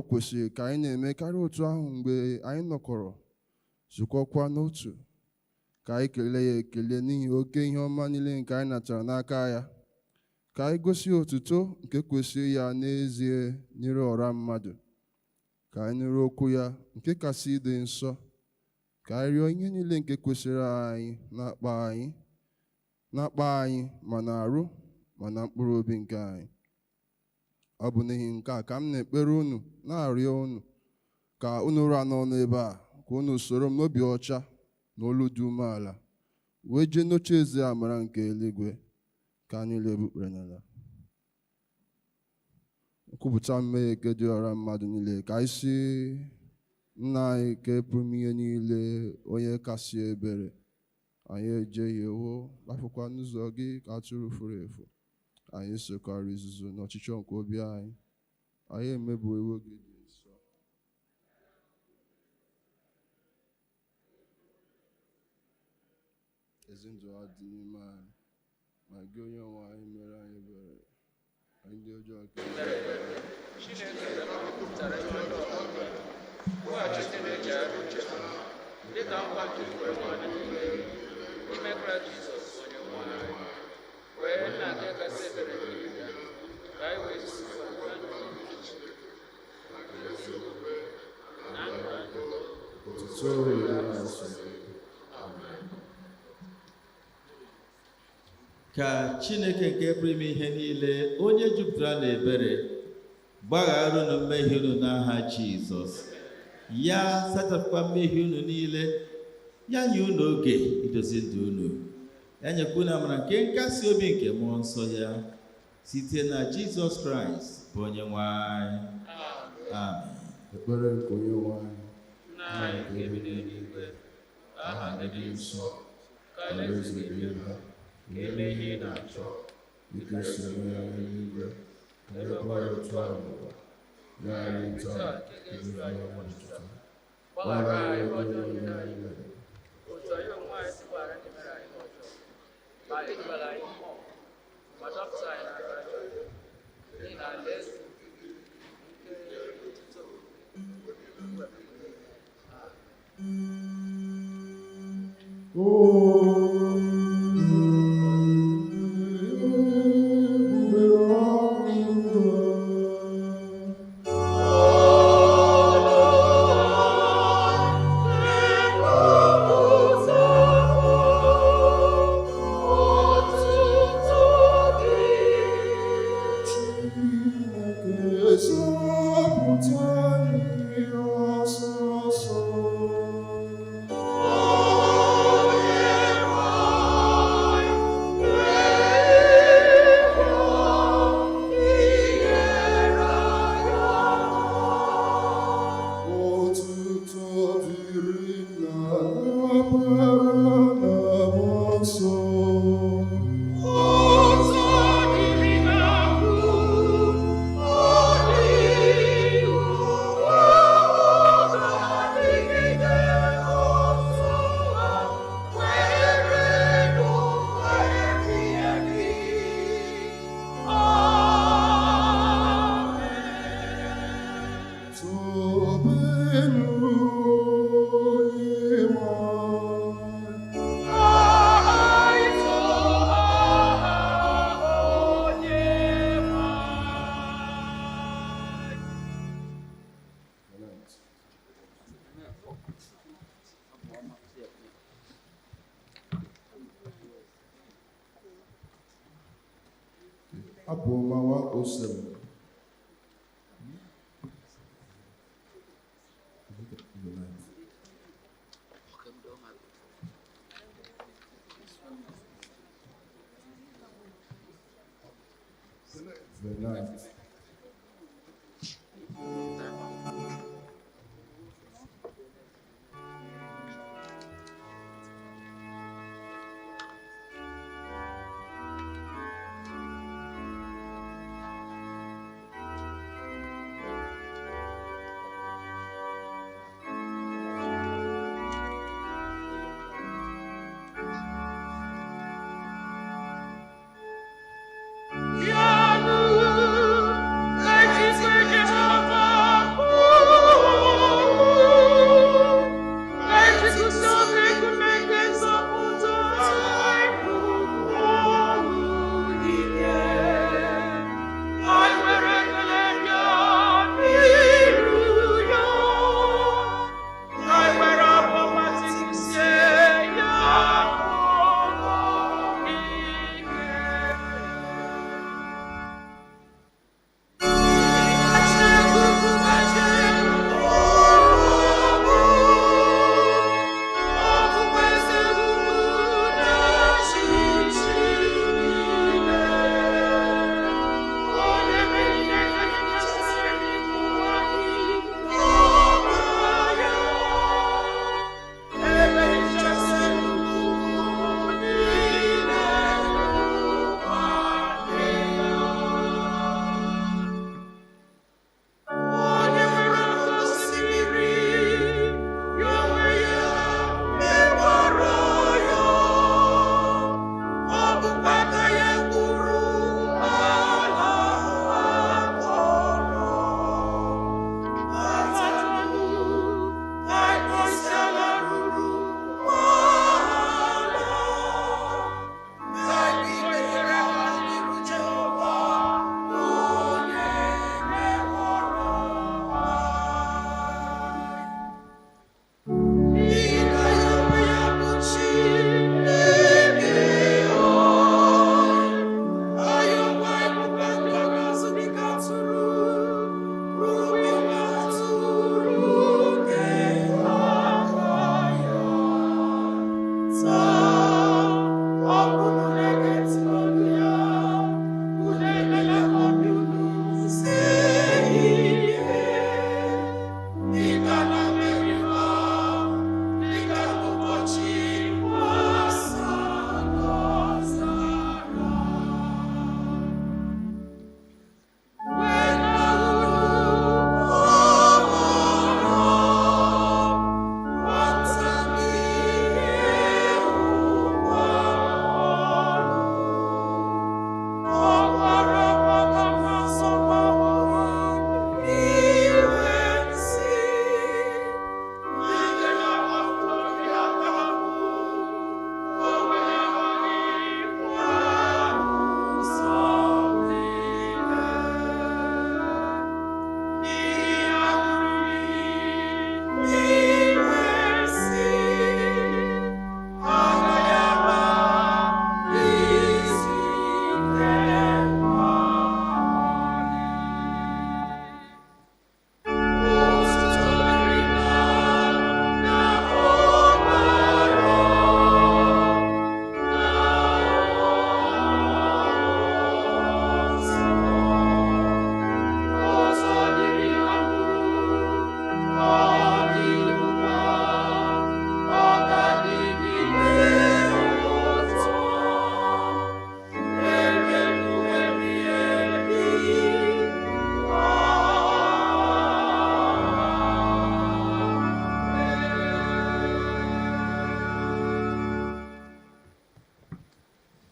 o kwesịrị ka anyị na-eme karịa otu ahụ mgbe anyị nọkọrọ zukọkwa n'otu, ka anyị kelee ya ekele n'ihi oke ihe ọma niile nke anyị natara n'aka ya, ka anyị gosi otuto nke kwesịrị ya n'ezie nyere ọra mmadụ, ka anyị nụrụ okwu ya nke kasị dị nsọ, ka anyị rịọ ihe niile nke kwesịrị anyị na-akpa anyị ma na-arụ ma na mkpụrụ obi nke anyị. Ọ bụ n'ihi nke a ka m na-ekpere unu na-arịọ unu ka unu rụọ n'ọnụ ebe a, ka unu soro m n'obi ọcha na olu dị umeala wee jee n'oche eze amara nke eluigwe ka anyị lebukpere n'ala. Nkwupụta mmehie nke dị ọra mmadụ niile, ka anyị si Nna anyị nke pụrụ ime ihe niile, onye kasị ebere, anyị ejehiewo kpafukwa n'ụzọ gị ka atụrụ furu efu. Anyị sokwara izuzu n'ọchịchọ nke obi anyị, anyị emebuo iwu gị dị nsọ. Ezi ndụ ha dị n'ime anyị, ma gị onye nwe anyị mere anyị ebere, anyị ndị ọjọọ ka dịka nkwa Chukwu n'ime Kraịst Jizọs onye nwe anyị, wee na nke kasị ebere niile ka anyị wee ka Chineke nke pụrụ ime ihe niile, onye jupụtara n'ebere, gbaghara unu mmehie unu n'aha Jizọs, ya sachapụkwa mmehie unu niile, ya nye unu oge idozi ndụ unu, ya nyekwa unu amara nke nkasi obi nke mmụọ nsọ ya, site na Jizọs Kraịst bụ onye nwe anyị. Amen. Ekpere nke onye nwe anyị. Nna anyị nke bi n'eluigwe, aha gị dị nsọ, ka alaeze gị bịa, ka eme ihe ị na-achọ, dịka o si eme n'eluigwe, emekwa ya otu ahụ n'ụwa. Nye anyị taa nke ga-ezuru anyị ụbọchị taa. Gbaghara anyị mmehie niile anyị mere, otu anyị onwe anyị si gbaghara ndị mere anyị ọjọọ, ma edubala anyị mmụọ, ma dọpụta anyị n'aka ọjọọ, n'ihi na alaeze Abụọma 107. The ninth.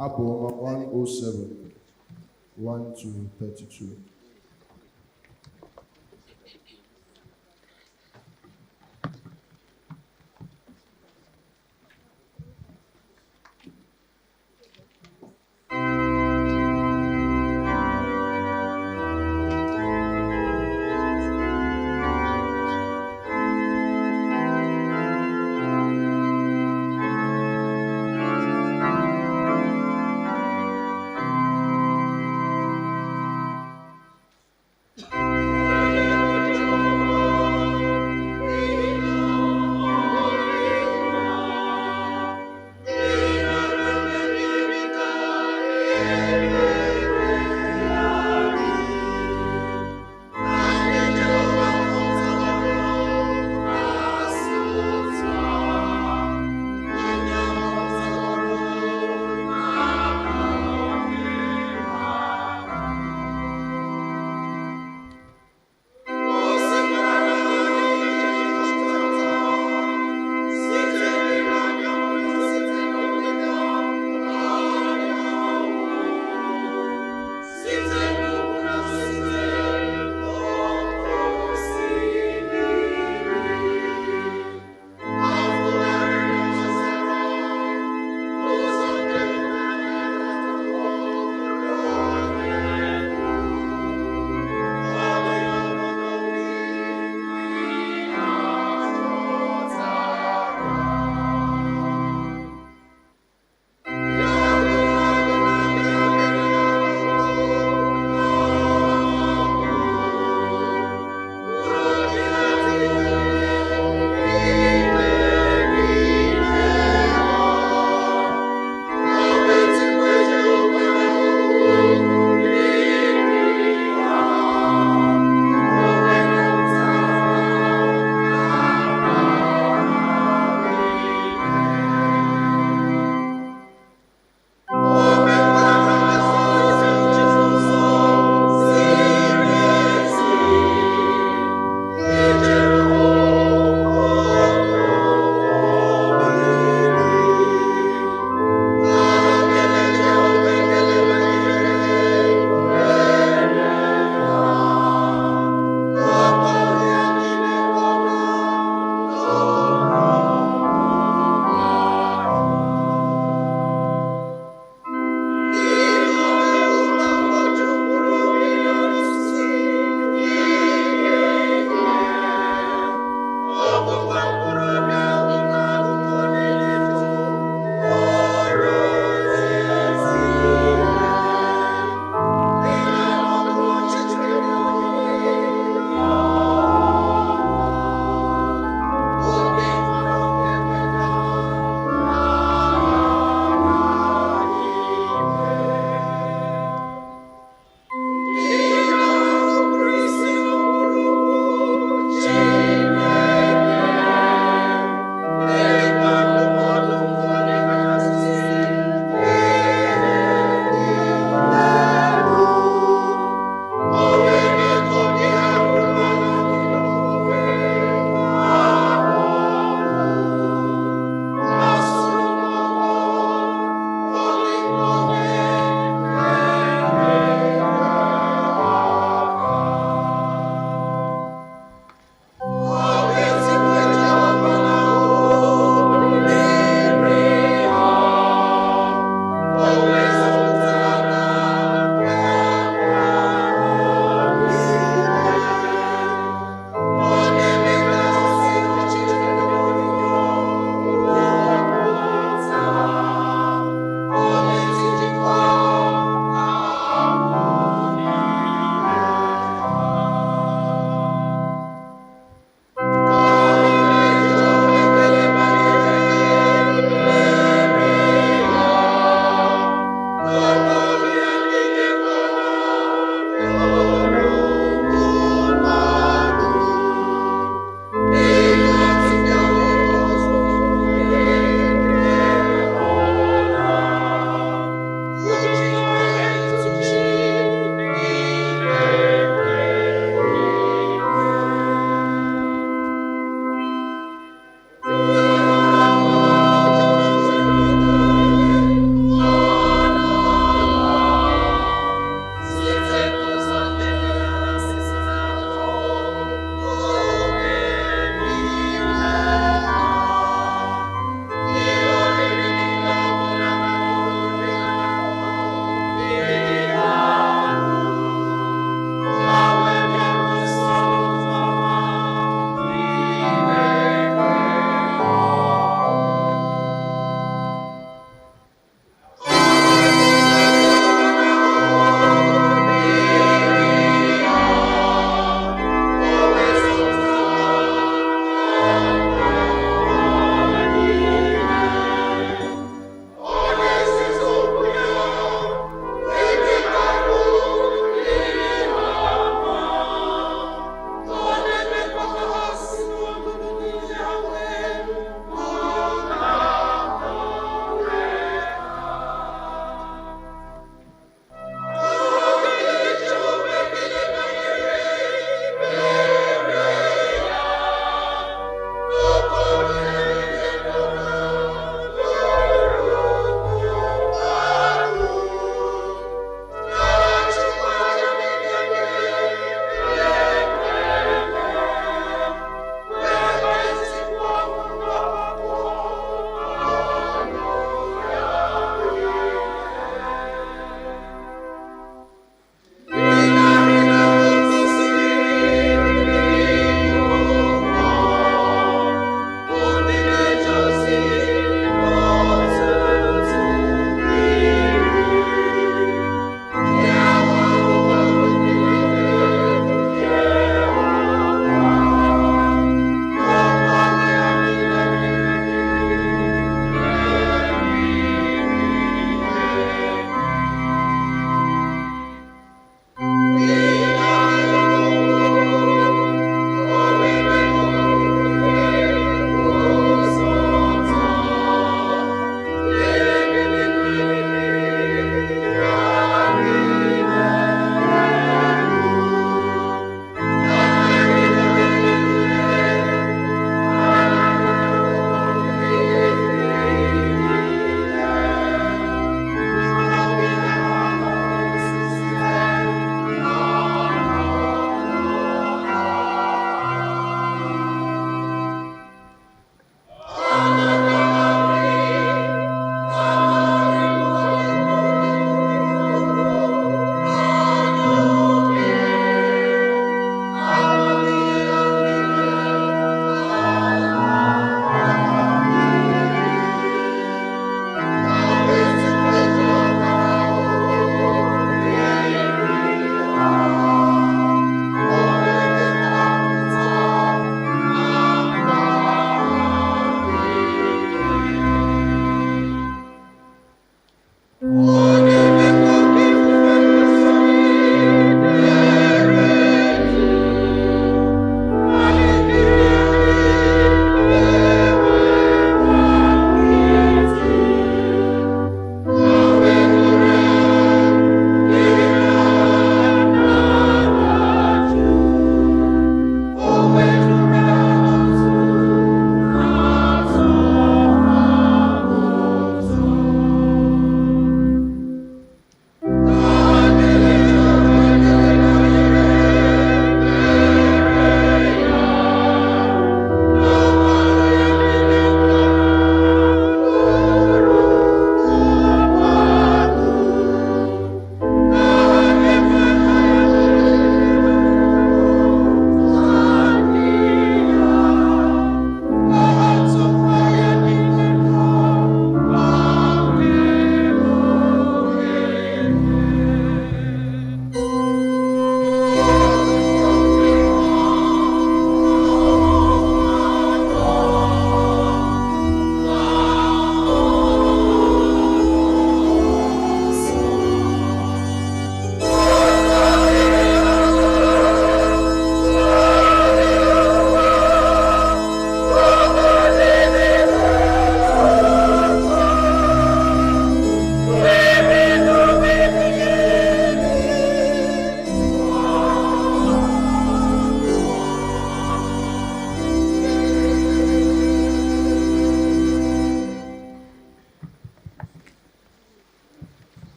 Aboma 107, 1 to 32.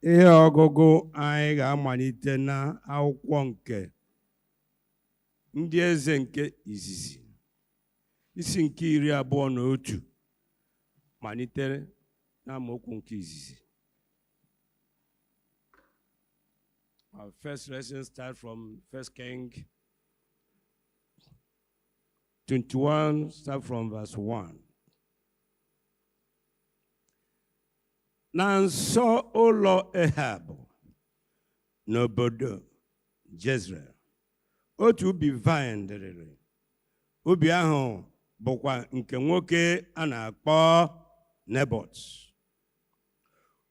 Ihe ọgụgụ anyị ga-amalite na akwụkwọ nke ndị eze nke izizi isi nke 21 malitere na amaokwu nke izizi. Our first lesson starts from 1 King 21, start from verse 1. Na nso ụlọ Ehab n'obodo Jezreel, otu ubi vine dịrịrị. Ubi ahụ bụkwa nke nwoke a na-akpọ Nebọt.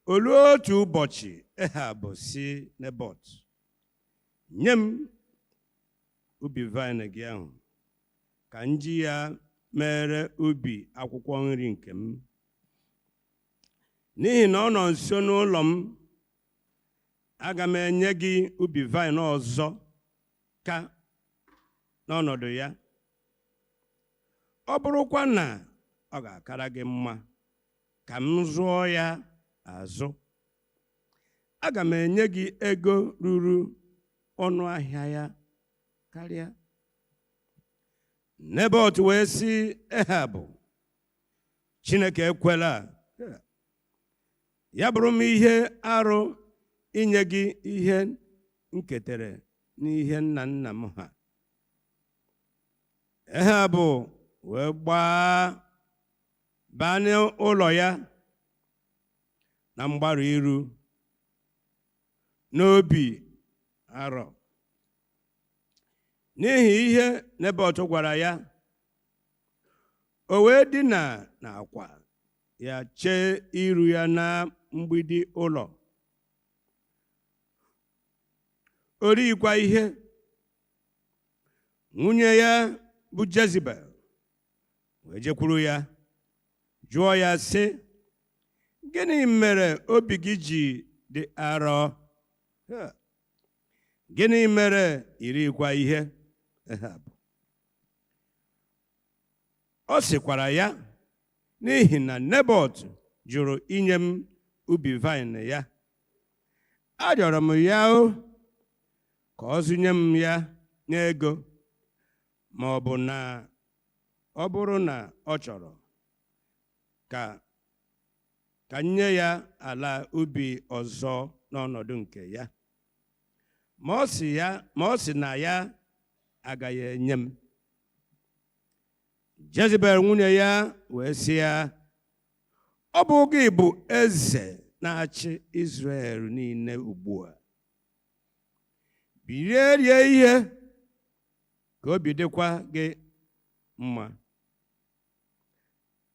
Olu otu ụbọchị Ehab si Nebọt, nye m ubi vine gị ahụ ka m ji ya mere ubi akwụkwọ nri nke m, n'ihi na ọ nọ nso n'ụlọ m. Aga m enye gị ubi vine ọzọ ka n'ọnọdụ ya. Ọ bụrụkwa na ọ ga-akara gị mma ka m zụọ ya azụ, aga m enye gị ego ruru ọnụ ahịa ya karịa. Nebọt wee sị Ehab, Chineke ekwela, ya bụrụ m ihe arụ inye gị ihe nketere n'ihe nna nna m ha. Ehab wee baa n'ụlọ ya na mgbarụ iru n'obi arọ, n'ihi ihe Nebọt gwara ya. O wee dina n'akwa ya, chee iru ya na mgbidi ụlọ. O righịkwa ihe. Nwunye ya bụ Jezebel wee jekwuru ya, jụọ ya sị, gịnị mere obi gị ji dị arọ? Gịnị mere irikwa ihe? Ehab ọ sịkwara ya, n'ihi na Nebọt jụrụ inye m ubi vine ya. Arịọrọ m ya ka ọ zụnye m ya n'ego, ma ọ bụrụ na ọ chọrọ ka nye ya ala ubi ọzọ n'ọnọdụ nke ya. Ma ọ sị na ya agaghị enye m. Jezebel nwunye ya wee sị ya, ọ bụ gị bụ eze na-achị Izrel niile ugbu a. Bilie rie ihe ka obi dịkwa gị mma.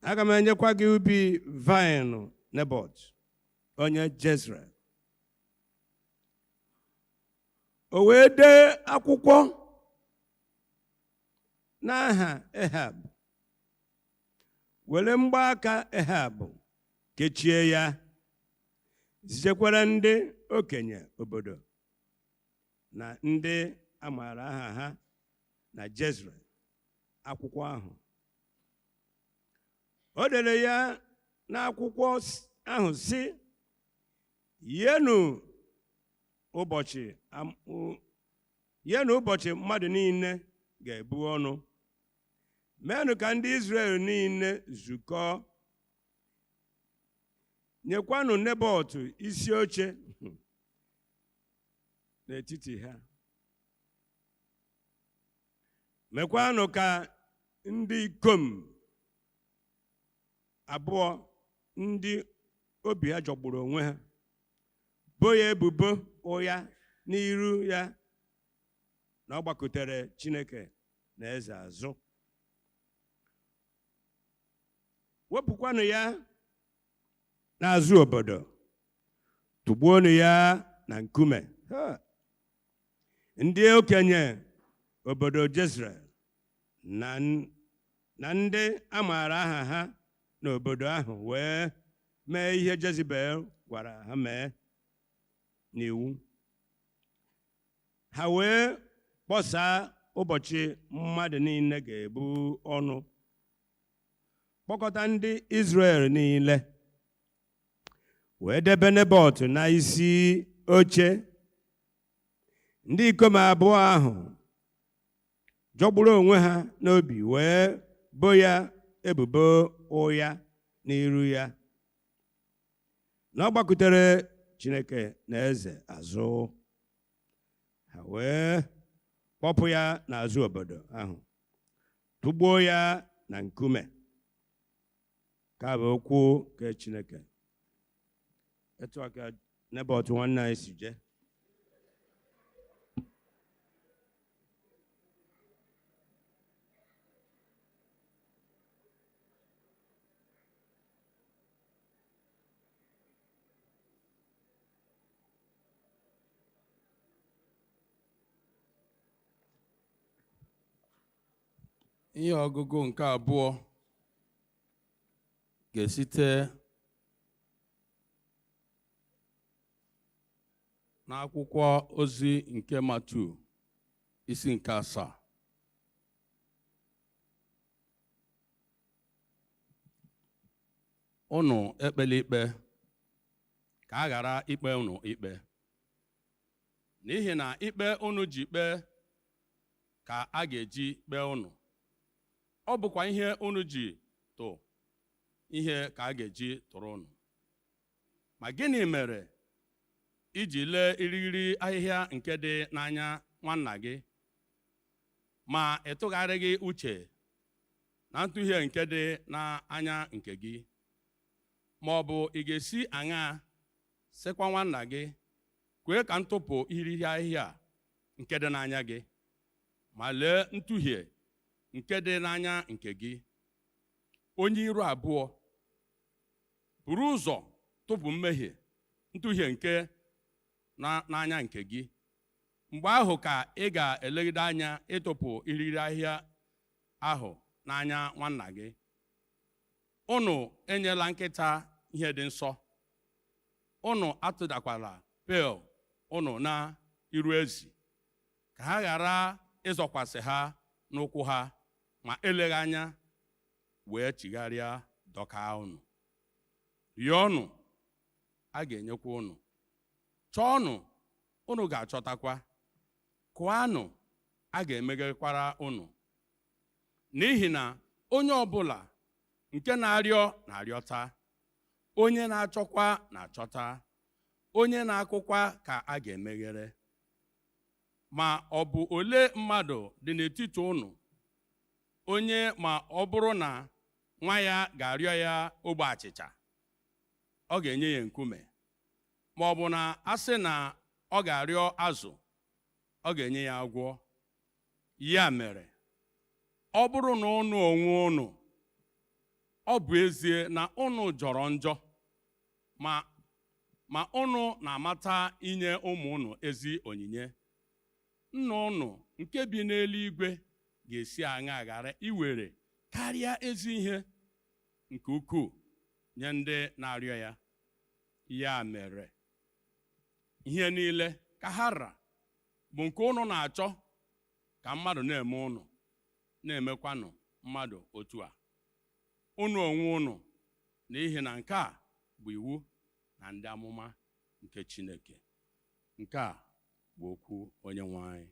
Aga m enyekwa gị ubi vine Nebọt onye Jezreel. O wee dee akwụkwọ n'aha Ehab, were mgbaaka Ehab kechie ya, zijekwara ndị okenye obodo na ndị amaara aha ha na Jezreel akwụkwọ ahụ. O dere ya n'akwụkwọ ahụ sị, yenụ ụbọchị mmadụ niile ga-ebu ọnụ, meenụ ka ndị Izrel niile zukọọ, nyekwanụ Nebọt isi oche n'etiti ha. Mekwanụ ka ndị ikom abụọ ndị obi ha jọgburu onwe ha boo ya ebubo ụgha n'iru ya na ọ gbakọtere Chineke na eze azụ. Wepụkwanụ ya n'azụ obodo, tụgbuonụ ya na nkume. Ndị okenye obodo Jezreel na ndị amaara aha ha n'obodo ahụ wee mee ihe Jezebel gwara ha mee n'iwu. Ha wee kpọsaa ụbọchị mmadụ niile ga-ebu ọnụ, kpọkọta ndị Izrel niile, wee debe Nebọt na isi oche. Ndị ikom abụọ ahụ jọgburu onwe ha n'obi wee bo ya ebubo ụgha n'iru ya, na ọ gbakutere Chineke na eze azụ. Ha wee kpọpụ ya n'azụ obodo ahụ, tụgbuo ya na nkume. Ka bụ okwu nke Chineke. Etu aka Nebọt nwanne anyị si je. Ihe ọgụgụ nke abụọ ga-esite n'akwụkwọ ozi nke Matiu isi nke 7. Unu ekpela ikpe ka a ghara ikpe unu ikpe, n'ihi na ikpe unu ji kpee ka a ga-eji kpee unu. Ọ bụkwa ihe unu ji tụ ihe ka a ga-eji tụrụ unu. Ma gịnị mere iji lee irighiri ahịhịa nke dị n'anya nwanna gị, ma ịtụgharịghị uche na ntụhie nke dị n'anya nke gị? Ma ọ bụ ị ga-esi aṅaa sịkwa nwanna gị, kwee ka m tụpụ irighiri ahịhịa nke dị n'anya gị, ma lee ntụhie nke dị n'anya nke gị? Onye iru abụọ, buru ụzọ tụpụ ntụhie nke n'anya nke gị. Mgbe ahụ ka ị ga-elegide anya ịtụpụ irighiri ahịhịa ahụ n'anya nwanna gị. Unu enyela nkịta ihe dị nsọ, unu atụdakwala pel unu na iru ezi, ka ha ghara ịzọkwasị ha n'ụkwụ ha, ma eleghị anya wee chigharịa dọkaa unu. Rịọnụ, a ga-enyekwa unu. Chọọnụ, unu ga-achọtakwa. Kụọnụ, a ga-emeghekwara unu. N'ihi na onye ọbụla nke na-arịọ na-arịọta, onye na-achọkwa na-achọta, onye na-akụkwa ka a ga-emeghere. Ma ọ bụ ole mmadụ dị n'etiti unu, onye ma ọ bụrụ na nwa ya ga-arịọ ya ogbe achịcha, ọ ga-enye ya nkume? Ma ọ bụ na asị na ọ ga-arịọ azụ, ọ ga-enye ya agwọ? Ya mere, ọ bụrụ na unu onwe unu, ọ bụ ezie na unu jọrọ njọ, ma unu na-amata inye ụmụ unu ezi onyinye, Nna unu nke bi n'eluigwe ga-esi aṅaa ghara iwere karịa ezi ihe nke ukwuu nye ndị na-arịọ ya. Ya mere, ihe niile ka ha ra bụ nke unu na-achọ ka mmadụ na-eme unu, na-emekwanụ mmadụ otu a. Unu onwe unu, n'ihi na nke a bụ iwu na ndị amụma nke Chineke. Nke a bụ okwu Onyenwe anyị.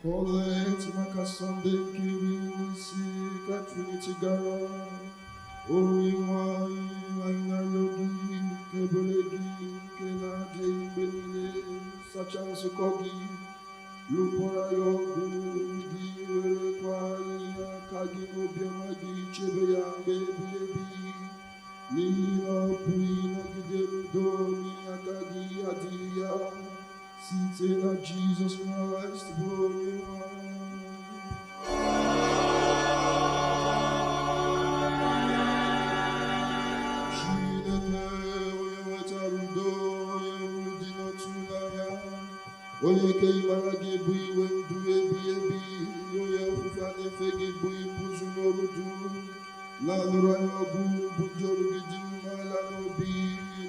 Collect maka Sunday kiri n'isi ka Trinity gara. Onye nwanyị anyị na-arịọ gị ka ebere gị nke na-adị mgbe niile sacha nzukọ gị. Lụkwara ya ọgụ gị werekwa anyị aka gị n'obiọma gị chebe ya mgbe ebighị ebi. N'ihi na ọ bụghị nọgide n'udo n'ihi aka gị adịghị ya. Site na Jesus Christ bụ onye nwanyị. Onye ke ịmara gị bụ iwe ndụ ebighị ebi, onye ofufe a na-efe gị bụ ibuzu n'ọrụ dum, na-alụrụ anyị ọgụ bụ ndị ọrụ gị dị umeala n'obi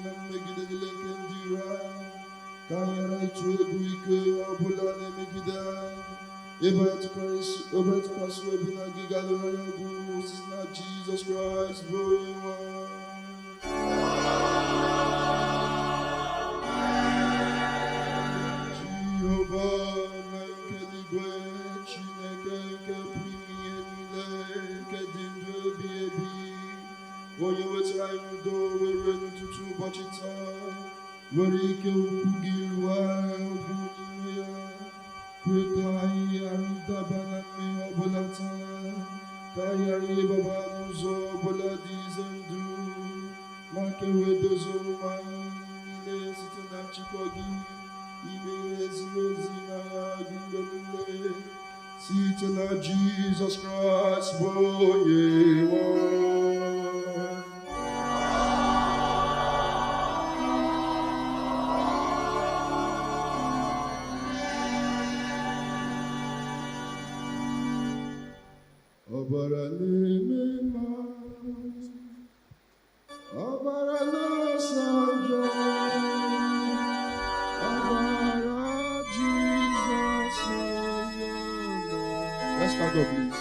na mmegide niile nke ndị iro anyị, ka anyị ghara ịtụ egwu ike ọbụla na-emegide anyị. Ebe anyị tụkwasị obi na gị ga-alụrụ anyị ọgụ site na Jizọs Kraịst bụ onye nwe anyị. Jehova na nke eluigwe, Chineke nke pụrụ ime ihe niile, nke dị ndụ ebighị ebi, onye wetara anyị udo were n'ụtụtụ ụbọchị taa, were ike ukwu gị rụọ anyị ọgwụ n'ime ya, kwe ka anyị ghara ịdaba na mmehie ọbụla taa, ka anyị ghara ịgbaba n'ụzọ ọbụla dị ize ndụ, ma ka e wee dozie omume anyị niile site na nchịkọ gị. Ime ihe ziri ezi n'anya gị mgbe niile site na Jizọs Kraịst bụ onye nwe anyị. Ọbara na-eme mma, ọbara na-asa njọ. Let's stand up, please.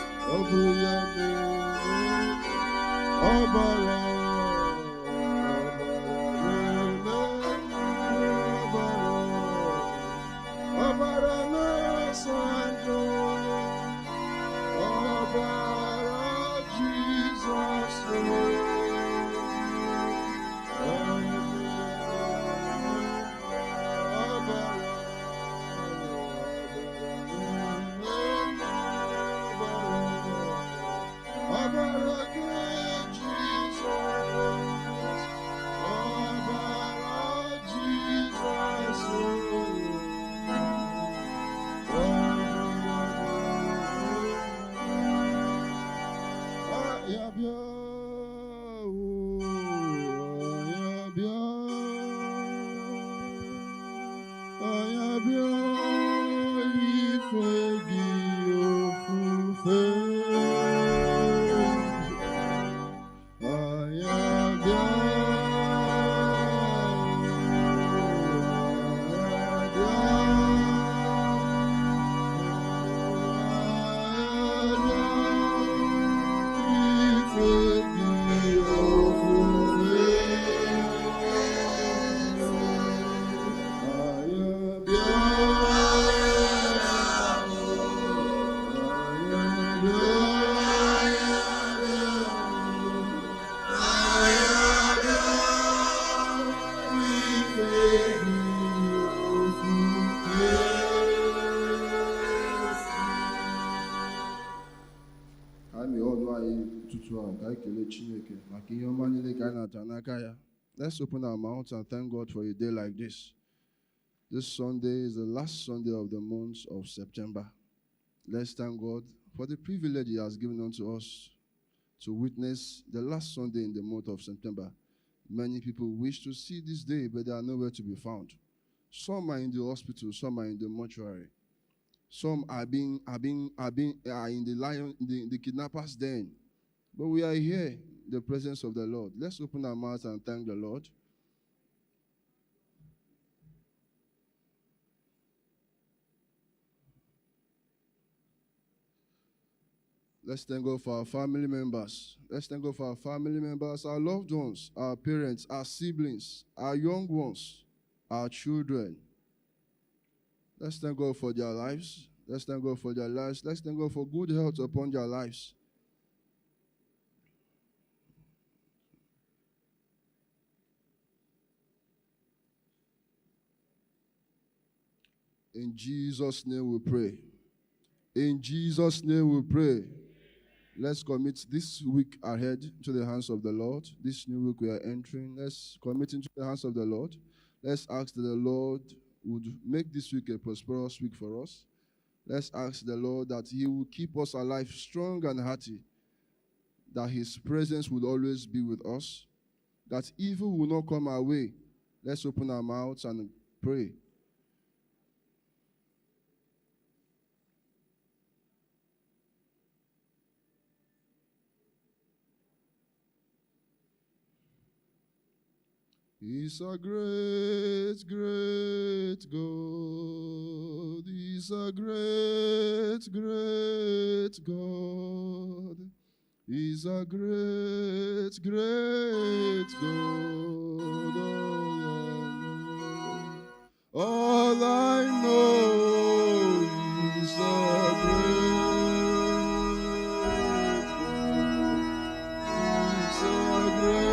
Let's open our mouths and thank God for a day like this. This Sunday is the last Sunday of the month of September. Let's thank God for the privilege He has given unto us to witness the last Sunday in the month of September. Many people wish to see this day, but they are nowhere to be found. Some are in the hospital, some are in the mortuary. Some are in the kidnappers' den. But we are here in the presence of the Lord. Let's open our mouths and thank the Lord. Let's thank God for our family members. Let's thank God for our family members, our loved ones, our parents, our siblings, our young ones, our children. Let's thank God for their lives. Let's thank God for their lives. Let's thank God for good health upon their lives. In Jesus' name we pray. In Jesus' name we pray. Let's commit this week ahead to the hands of the Lord. This new week we are entering, let's commit into the hands of the Lord. Let's ask that the Lord would make this week a prosperous week for us. Let's ask the Lord that he will keep us alive, strong and hearty, that his presence would always be with us, that evil will not come our way. Let's open our mouths and pray. He's a great, great God. He's a great, great God. He's a great, great God. All I know is a great God. He's a great.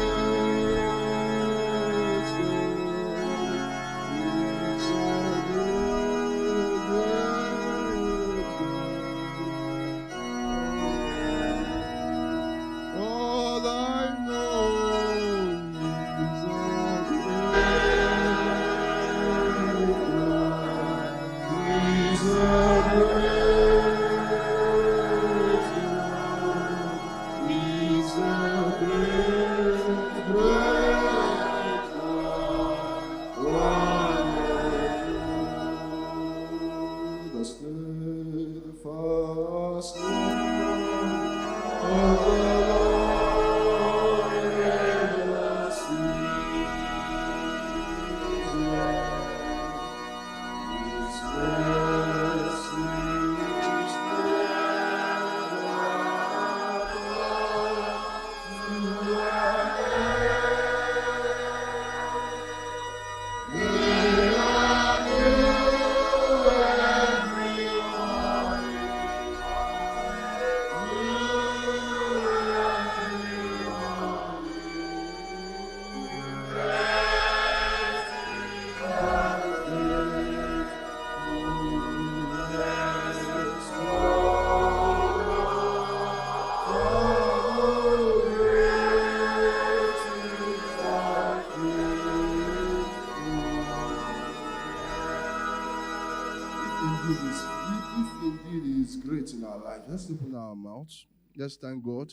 Let's open our mouths. Let's thank God.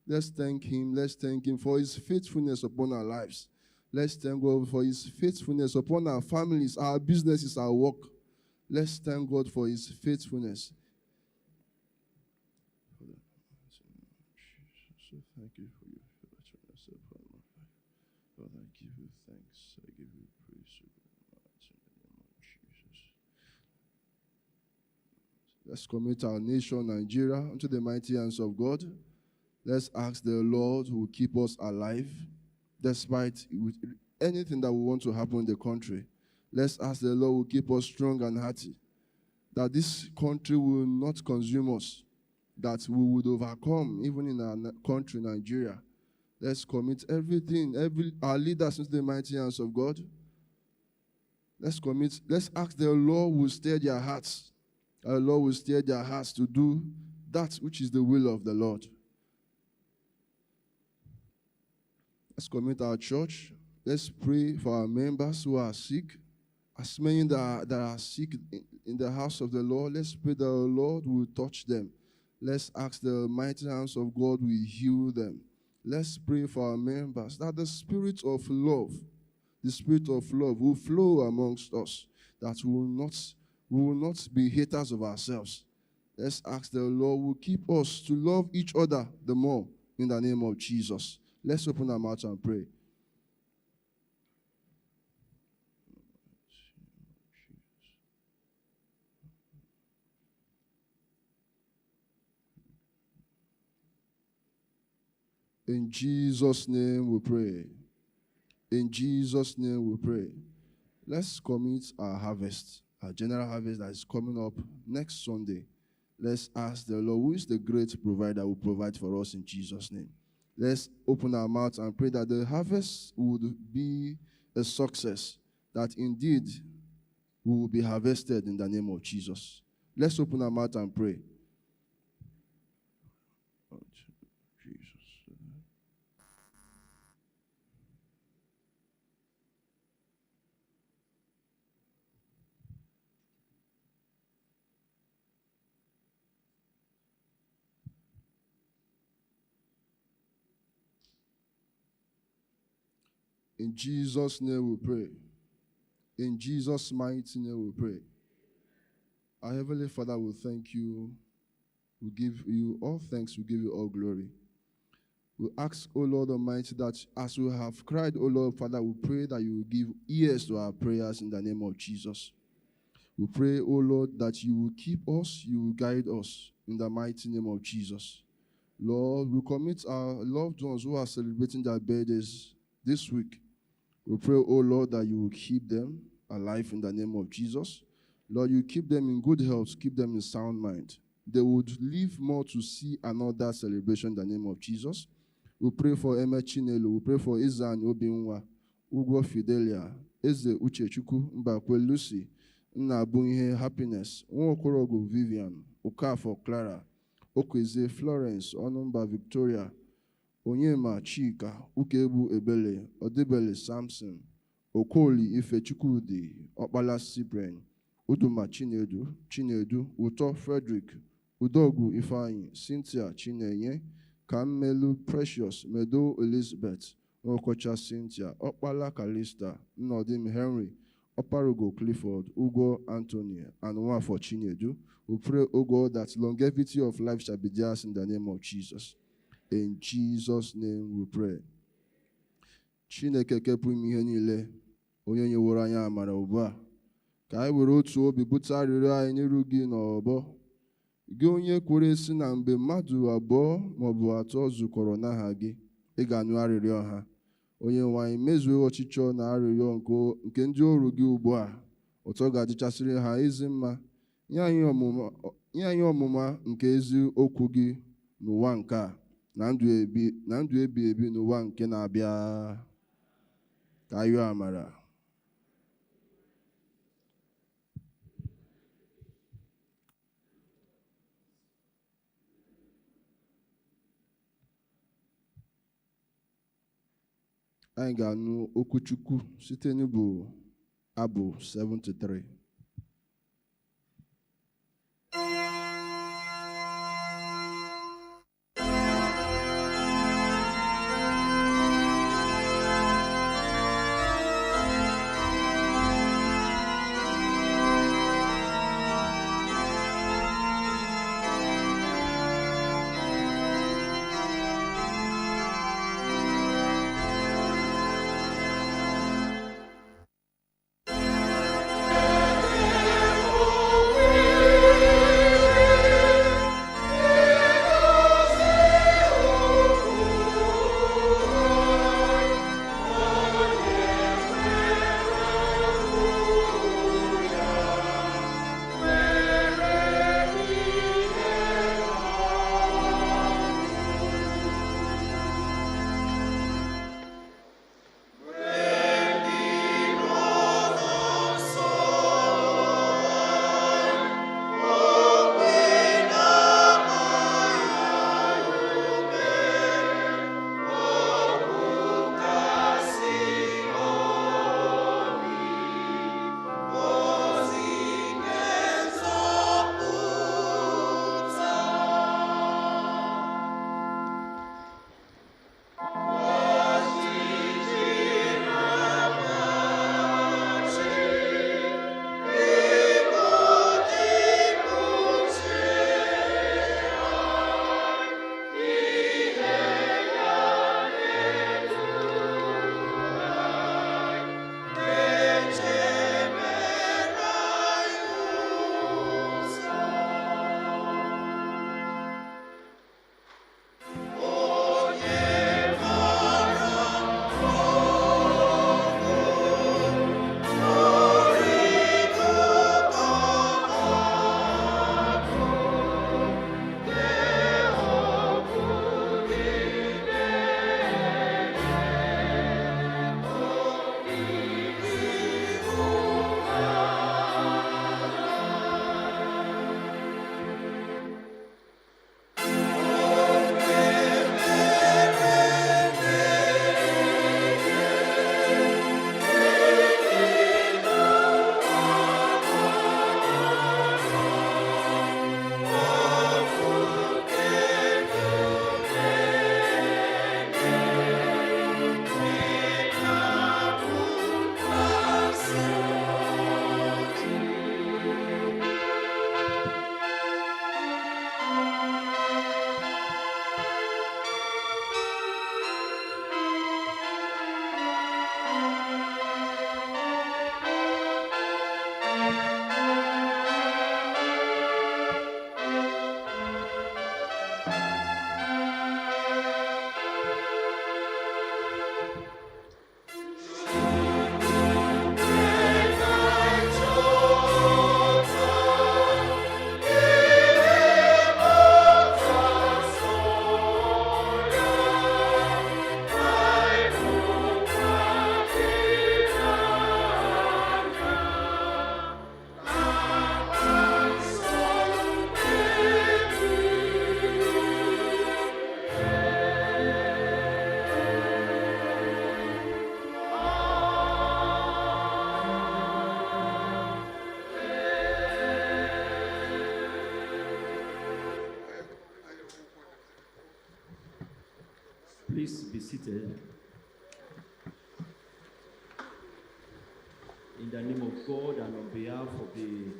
Let's thank him. Let's thank him for his faithfulness upon our lives. Let's thank God for his faithfulness upon our families, our businesses, our work. Let's thank God for his faithfulness. Thank you for your faithfulness upon my life. Lord, I give you thanks. I give you praise. In the name of Jesus. Let's commit our nation, Nigeria, into the mighty hands of God. Let's ask the Lord who will keep us alive, despite anything that will want to happen in the country. Let's ask the Lord who will keep us strong and hearty, that this country will not consume us, that we would overcome, even in our country, Nigeria. Let's commit everything, our leaders into the mighty hands of God. Let's ask the Lord who will steer their hearts. Our Lord will steer their hearts to do that which is the will of the Lord. Let's commit our church. Let's pray for our members who are sick. As many that are sick in the house of the Lord, let's pray that the Lord will touch them. Let's ask the mighty hands of God will heal them. Let's pray for our members that the spirit of love will flow amongst us, that we will not be haters of ourselves. Let's ask the Lord will keep us to love each other the more in the name of Jesus. Let's open our mouth and pray. In Jesus' name we pray. In Jesus' name we pray. Let's commit our harvest. our general harvest that is coming up next Sunday. Let's ask the Lord, who is the great provider, will provide for us in Jesus' name. Let's open our mouths and pray that the harvest would be a success, that indeed we will be harvested in the name of Jesus. Let's open our mouth and pray. In Jesus' name we pray. In Jesus' mighty name we pray. Our Heavenly Father, we thank you. We give you all thanks. We give you all glory. We ask, O Lord Almighty, that as we have cried, O Lord Father, we pray that you will give ears to our prayers in the name of Jesus. We pray, O Lord, that you will keep us, you will guide us in the mighty name of Jesus. Lord, we commit our loved ones who are celebrating their birthdays this week. We pray, O Lord, that you will keep them alive in the name of Jesus. Lord, you keep them in good health, keep them in sound mind. They would live more to see another celebration in the name of Jesus. We pray for Emeka. We pray for Izan Obinwa, Ugo Fidelia, Eze Uchechukwu, Mbakwe Lucy, Nnabunhe Happiness, Nwokorogo Vivian, Okafo Clara, Okweze Florence, Onumba Victoria, Onyema Chika, Ukebu Ebele, Odebele Samson, Okoli Ifechukwudi, Okpala Cyprian, Uduma Chinedu, Uto Frederick, Udogu Ifeanyi, Cynthia Chinenye, Kamelu Precious, Medo Elizabeth, Okocha Cynthia, Okpala Calista, Nodim Henry, Oparugo Clifford, Ugo Anthony, and Nwafo Chinedu. We pray, O God, that longevity of life shall be theirs in the name of Jesus. In Jesus' name we pray. Chineke kepụ ime ihe niile, onye nyeworo anyị amara ugbu a, ka anyị were otu obi bute arịrịọ anyị n'iru gị n'ọbọ. Gị onye kwere si na mgbe mmadụ abụọ maọbụ atọ zukọrọ n'aha gị, ị ga-anụ arịrịọ ha. Onye nwe anyị, mezuo ọchịchọ na arịrịọ nke ndị ọrụ gị ugbu a, ụtọ ga-adịchasịrị ha ezi mma. Nye anyị ọmụma nke ezi okwu gị n'ụwa nke a, na ndụ ebi ebi n'ụwa nke na-abịa. Ka anyị rịọ amara. Anyị ga-anụ okwu Chukwu site n'Igbo Abụ 73. Please be seated. In the name of God and on behalf of the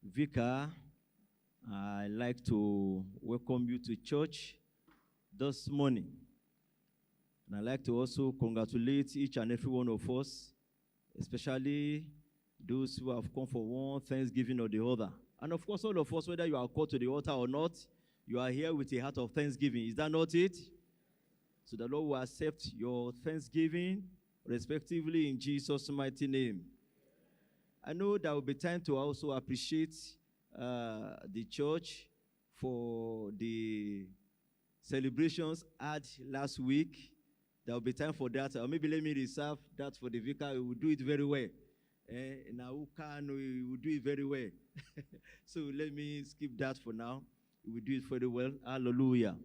Vicar, I'd like to welcome you to church this morning. And I'd like to also congratulate each and every one of us, especially those who have come for one Thanksgiving or the other. And of course, all of us, whether you are called to the altar or not, you are here with a heart of thanksgiving. Is that not it? So the Lord will accept your thanksgiving, respectively, in Jesus' mighty name. I know there will be time to also appreciate the church for the celebrations had last week. There will be time for that. Or maybe let me reserve that for the Vicar. We will do it very well. Now, we will do it very well. So let me skip that for now. We will do it very well. Hallelujah.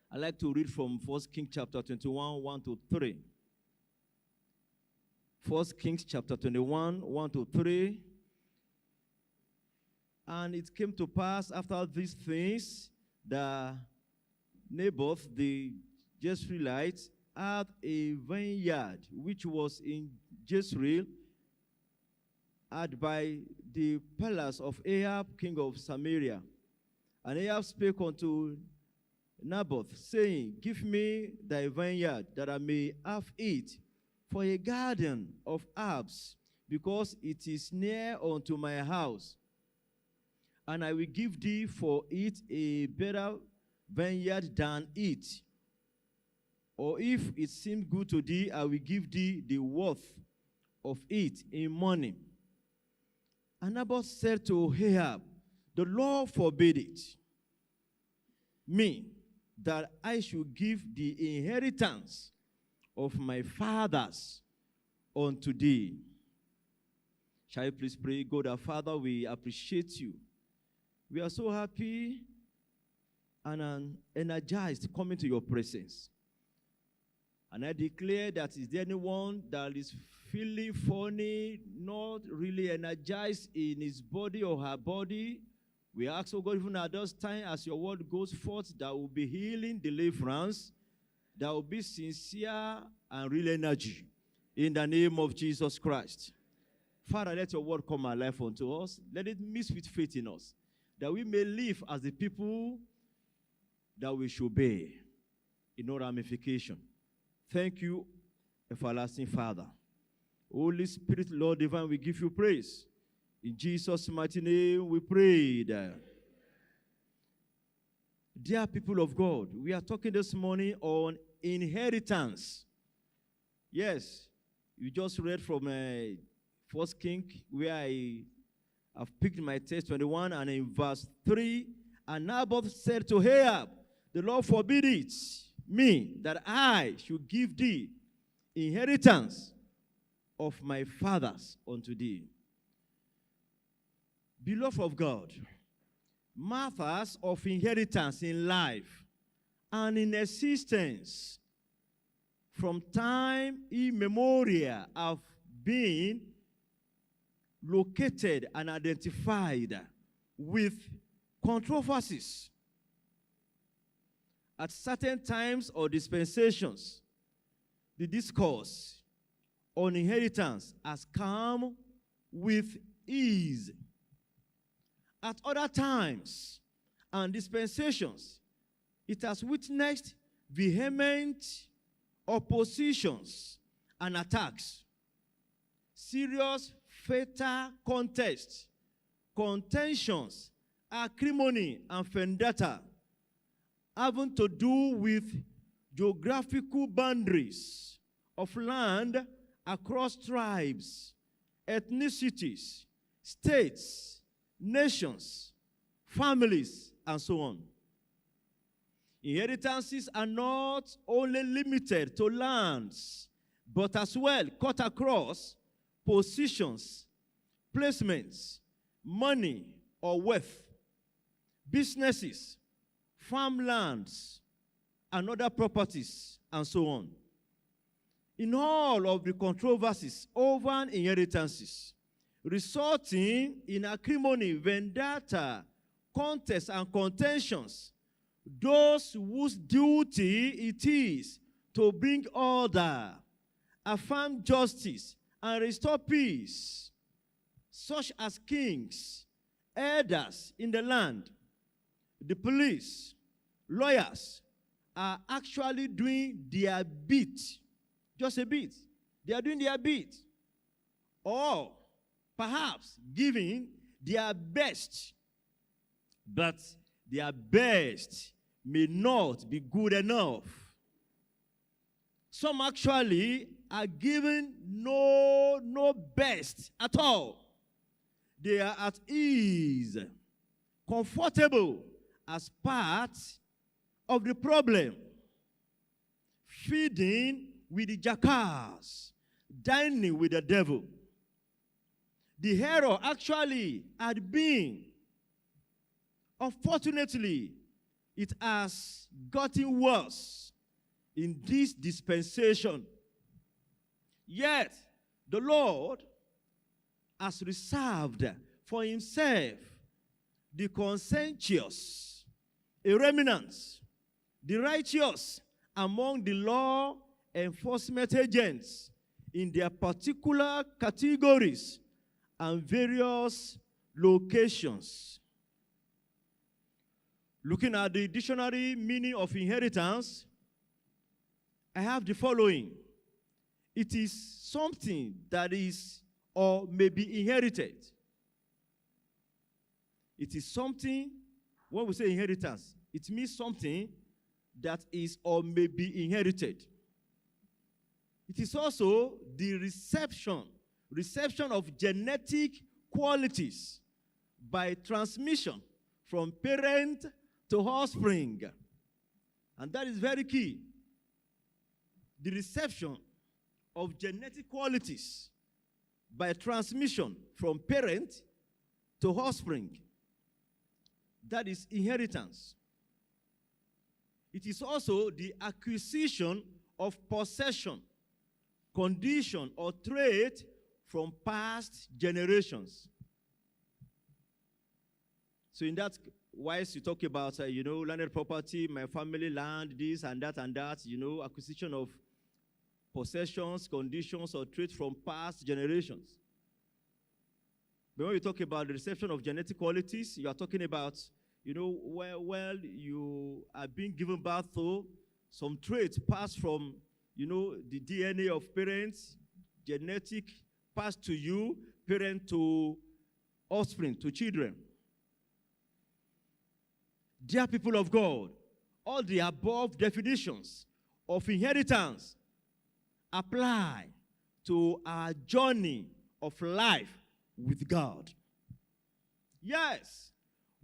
I'd like to read from 1 Kings chapter 21, 1 to 3. 1 Kings chapter 21, 1 to 3. And it came to pass after these things that Naboth the Jezreelite had a vineyard which was in Jezreel, had by the palace of Ahab, king of Samaria. And Ahab spake unto Naboth, saying, Give me thy vineyard, that I may have it for a garden of herbs, because it is near unto my house. And I will give thee for it a better vineyard than it. Or if it seem good to thee, I will give thee the worth of it in money. And Naboth said to Ahab, The Lord forbid it, me, that I should give the inheritance of my fathers unto thee. Shall I please pray? God our Father, we appreciate you. We are so happy and energized coming to your presence. And I declare that is there anyone that is feeling funny, not really energized in his body or her body, we ask, oh God, even at this time, as your word goes forth, there will be healing, deliverance, there will be sincere and real energy. In the name of Jesus Christ. Father, let your word come alive unto us. Let it mix with faith in us, that we may live as the people that we should be in no ramification. Thank you, everlasting Father. Holy Spirit, Lord divine, we give you praise. In Jesus' mighty name we prayed. Dear people of God, we are talking this morning on inheritance. Yes, you just read from 1 Kings, where I have picked my text 21, and in verse 3, and Naboth said to Ahab, The Lord forbid it, me, that I should give thee inheritance of my fathers unto thee. Beloved of God, matters of inheritance in life and in existence from time immemorial have been located and identified with controversies. At certain times or dispensations, the discourse on inheritance has come with ease. At other times and dispensations, it has witnessed vehement oppositions and attacks, serious fatal contests, contentions, acrimony, and vendetta, having to do with geographical boundaries of land across tribes, ethnicities, states, nations, families, and so on. Inheritances are not only limited to lands, but as well cut across positions, placements, money or wealth, businesses, farmlands, and other properties, and so on. In all of the controversies over inheritances, resulting in acrimony, vendetta, contests, and contentions, those whose duty it is to bring order, affirm justice, and restore peace, such as kings, elders in the land, the police, lawyers, are actually doing their bit. Just a bit. They are doing their bit. Or perhaps giving their best. But their best may not be good enough. Some actually are giving no best at all. They are at ease, comfortable as part of the problem, feeding with the jackals, dining with the devil. The error actually had been, unfortunately, it has gotten worse in this dispensation. Yet, the Lord has reserved for himself the conscientious, a remnant, the righteous among the law enforcement agents in their particular categories and various locations. Looking at the dictionary meaning of inheritance, I have the following. It is something that is or may be inherited. It is something, when we say inheritance, it means something that is or may be inherited. It is also the reception of genetic qualities by transmission from parent to offspring. And that is very key. The reception of genetic qualities by transmission from parent to offspring. That is inheritance. It is also the acquisition of possession, condition, or trait from past generations. So in that wise, you talk about, landed property, my family land, this and that, acquisition of possessions, conditions, or traits from past generations. But when you talk about the reception of genetic qualities, you are talking about, you are being given birth to some traits passed from, the DNA of parents, genetic passed to you, parent to offspring, to children. Dear people of God, all the above definitions of inheritance apply to our journey of life with God. Yes,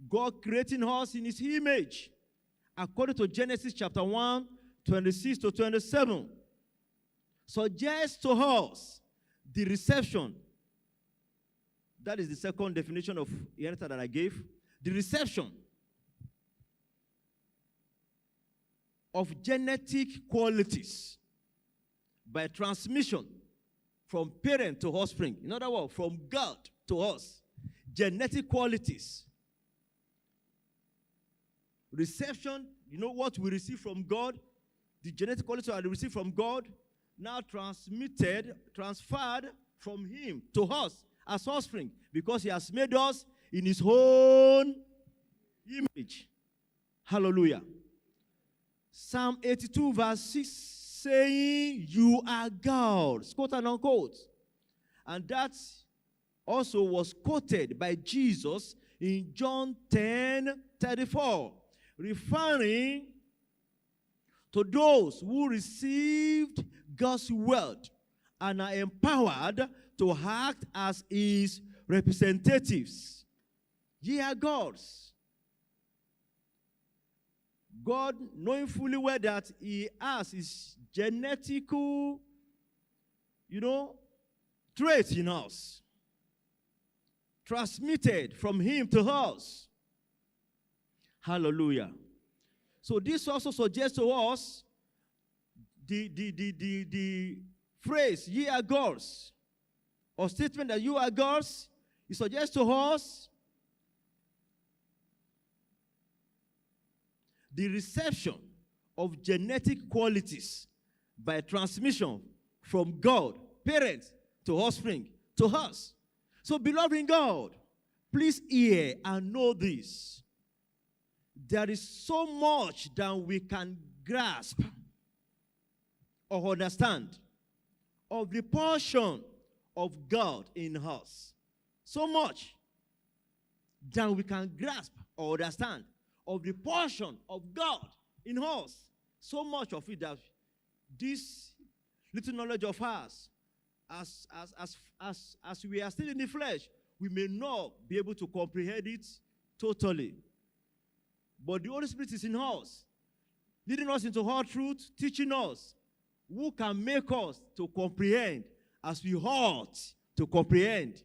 God creating us in his image, according to Genesis chapter 1, 26 to 27, suggests to us the reception. That is the second definition of inheritance that I gave. The reception of genetic qualities by transmission from parent to offspring. In other words, from God to us. Genetic qualities. Reception, what we receive from God, the genetic qualities that we receive from God, now transferred from him to us as offspring, because he has made us in his own image. Hallelujah. Psalm 82 verse 6 saying, you are gods, quote and unquote. And that also was quoted by Jesus in John 10:34, referring to those who received God's word and are empowered to act as his representatives. Ye are gods. God, knowing fully well that he has his genetical, traits in us, transmitted from him to us. Hallelujah. So this also suggests to us the phrase, ye are gods, or statement that you are gods. It suggests to us the reception of genetic qualities by transmission from God, parents to offspring, to us. So, beloved in God, please hear and know this. There is so much that we can grasp or understand of the portion of God in us. So much that we can grasp or understand of the portion of God in us. So much of it that this little knowledge of us, as we are still in the flesh, we may not be able to comprehend it totally. But the Holy Spirit is in us, leading us into all truth, teaching us who can make us to comprehend as we ought to comprehend.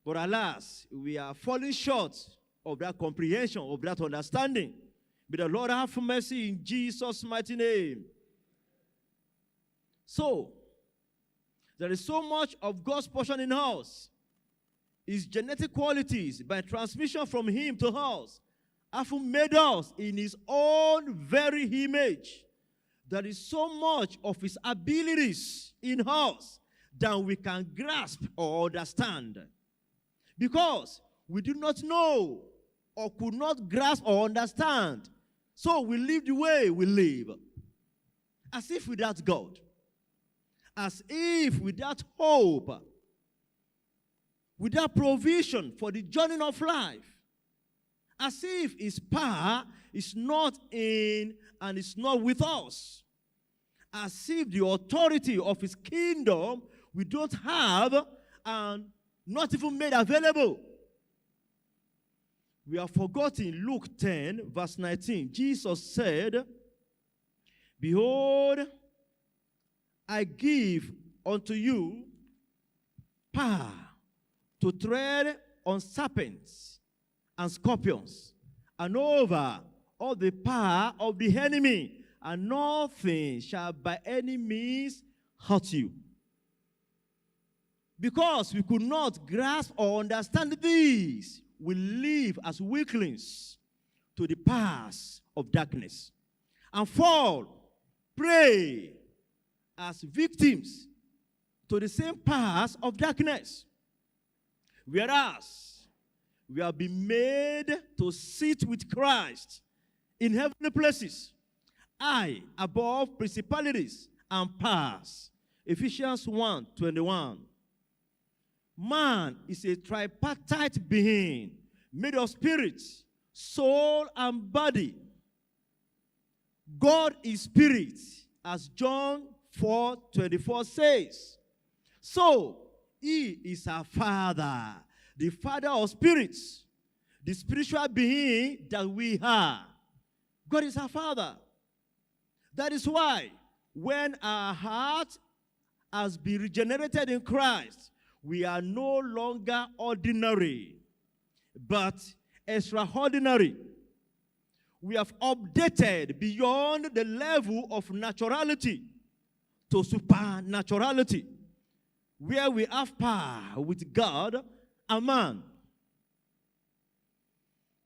But alas, we are falling short of that comprehension, of that understanding. May the Lord have mercy in Jesus' mighty name. So, there is so much of God's portion in us. His genetic qualities, by transmission from Him to us, have made us in His own very image. There is so much of His abilities in us that we can grasp or understand. Because we do not know or could not grasp or understand. So we live the way we live. As if without God. As if without hope. Without provision for the journey of life. As if His power is not in and is not with us. As if the authority of His kingdom we don't have and not even made available. We have forgotten Luke 10, verse 19. Jesus said, "Behold, I give unto you power to tread on serpents and scorpions, and over all the power of the enemy, and nothing shall by any means hurt you." Because we could not grasp or understand this, we live as weaklings to the powers of darkness, and fall, prey as victims to the same powers of darkness. Whereas we have been made to sit with Christ in heavenly places, high above principalities and powers. Ephesians 1:21. Man is a tripartite being, made of spirit, soul, and body. God is spirit, as John 4:24 says. So, He is our Father, the Father of spirits, the spiritual being that we are. God is our Father. That is why, when our heart has been regenerated in Christ, we are no longer ordinary, but extraordinary. We have updated beyond the level of naturality to supernaturality, where we have power with God and man.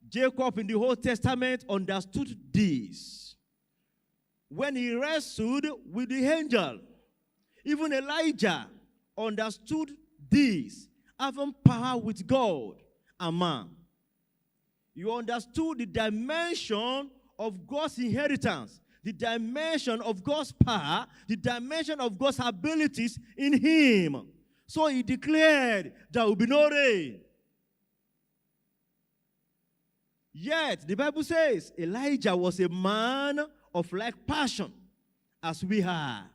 Jacob in the Old Testament understood this when he wrestled with the angel. Even Elijah understood this, having power with God and man. You understood the dimension of God's inheritance, the dimension of God's power, the dimension of God's abilities in Him. So He declared there will be no rain. Yet, the Bible says, Elijah was a man of like passion as we are,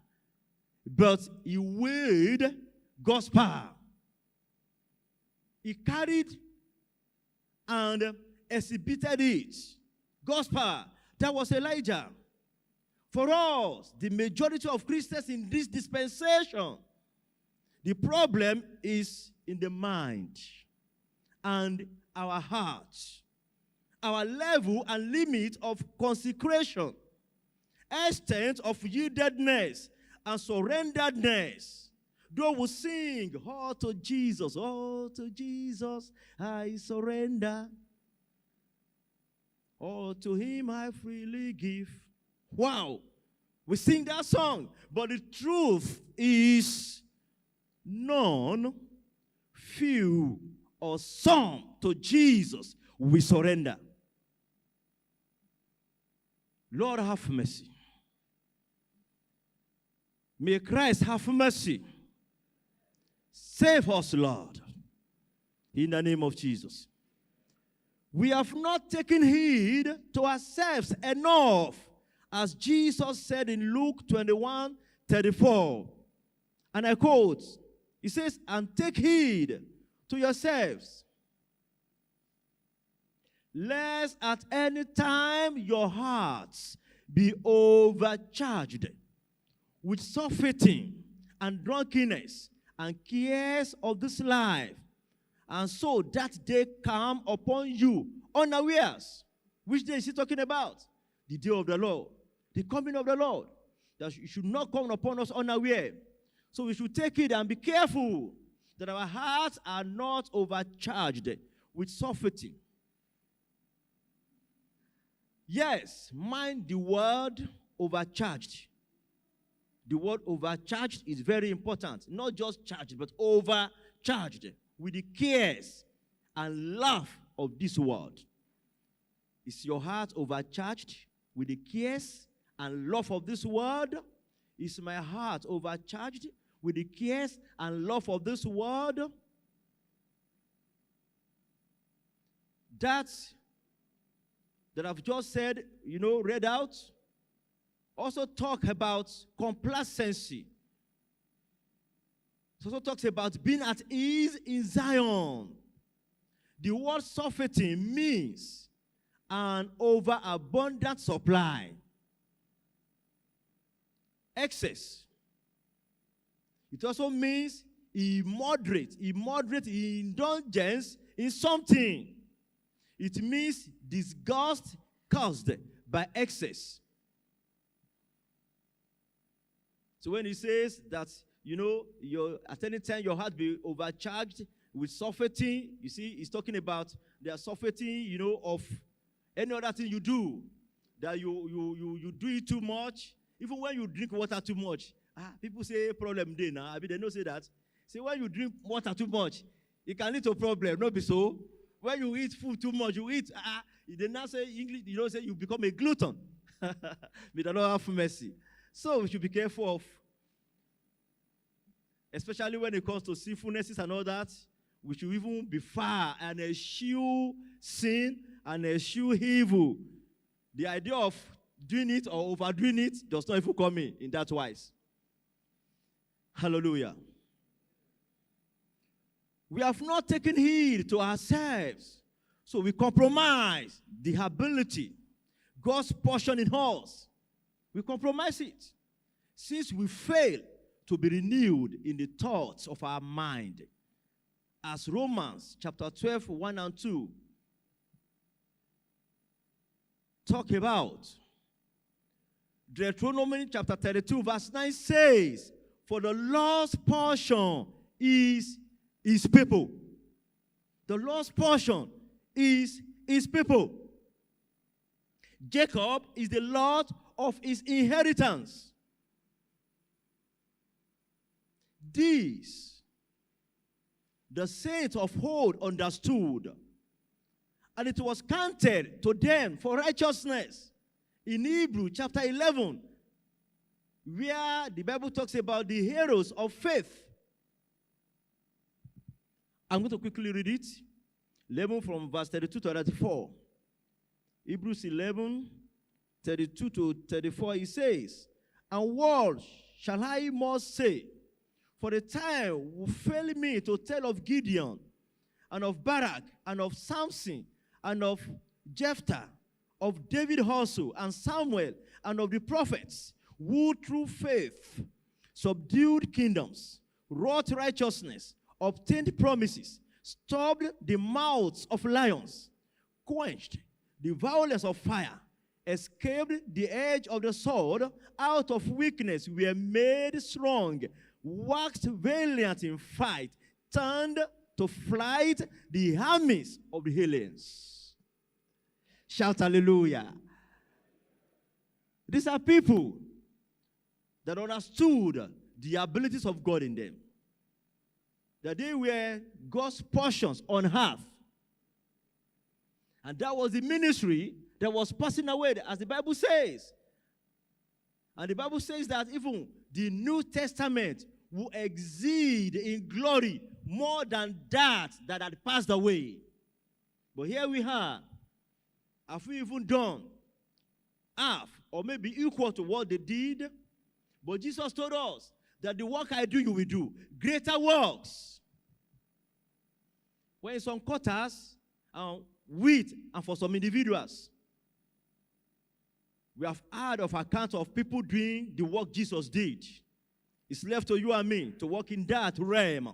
but he willed God's power. He carried and exhibited it. God's power. That was Elijah. For us, the majority of Christians in this dispensation, the problem is in the mind and our heart, our level and limit of consecration, extent of yieldedness and surrenderedness. Though we sing, "Oh, to Jesus, I surrender." All to him I freely give. Wow. We sing that song. But the truth is none, few, or some to Jesus we surrender. Lord, have mercy. May Christ have mercy. Save us, Lord. In the name of Jesus. We have not taken heed to ourselves enough, as Jesus said in Luke 21:34. And I quote, he says, and take heed to yourselves, lest at any time your hearts be overcharged with surfeiting and drunkenness and cares of this life, and so that day come upon you unawares. Which day is he talking about? The day of the Lord, the coming of the Lord. That it should not come upon us unaware. So we should take it and be careful that our hearts are not overcharged with surfeiting. Yes, mind the word overcharged. The word overcharged is very important. Not just charged, but overcharged with the cares and love of this world. Is your heart overcharged with the cares and love of this world? Is my heart overcharged with the cares and love of this world? That I've just said, read out, also talk about complacency. It also talks about being at ease in Zion. The word surfeiting means an overabundant supply. Excess. It also means immoderate indulgence in something. It means disgust caused by excess. So when he says that, at any time your heart be overcharged with surfeiting, you see, he's talking about the surfeiting, of any other thing you do, that you do it too much. Even when you drink water too much, people say problem day now. I mean, they don't say that. Say when you drink water too much, it can lead to a problem. Not be so. When you eat food too much, you eat. They now say English. You don't say you become a glutton. May the Lord have mercy. So we should be careful of, especially when it comes to sinfulnesses and all that. We should even be far and eschew sin and eschew evil. The idea of doing it or overdoing it does not even come in that wise. Hallelujah. We have not taken heed to ourselves, so we compromise the ability, God's portion in us. We compromise it, since we fail to be renewed in the thoughts of our mind. As Romans chapter 12, 1 and 2 talk about. Deuteronomy chapter 32, verse 9 says, for the Lord's portion is his people. The Lord's portion is his people. Jacob is the Lord of his inheritance. This, the saints of old understood, and it was counted to them for righteousness. In Hebrews chapter 11, where the Bible talks about the heroes of faith. I'm going to quickly read it. 11 from verse 32 to 34. Hebrews 11, 32 to 34, it says, and what shall I more say? For the time will fail me to tell of Gideon, and of Barak, and of Samson, and of Jephthah, of David also, and Samuel, and of the prophets, who through faith subdued kingdoms, wrought righteousness, obtained promises, stopped the mouths of lions, quenched the violence of fire, escaped the edge of the sword, out of weakness were made strong, waxed valiant in fight, turned to flight the armies of the Hellenes. Shout hallelujah. These are people that understood the abilities of God in them. That they were God's portions on earth. And that was the ministry that was passing away, as the Bible says. And the Bible says that even the New Testament will exceed in glory more than that had passed away. But here we are. Have we even done half or maybe equal to what they did? But Jesus told us that the work I do, you will do. Greater works. When in some quarters, with and for some individuals, we have heard of accounts of people doing the work Jesus did. It's left to you and me to work in that realm.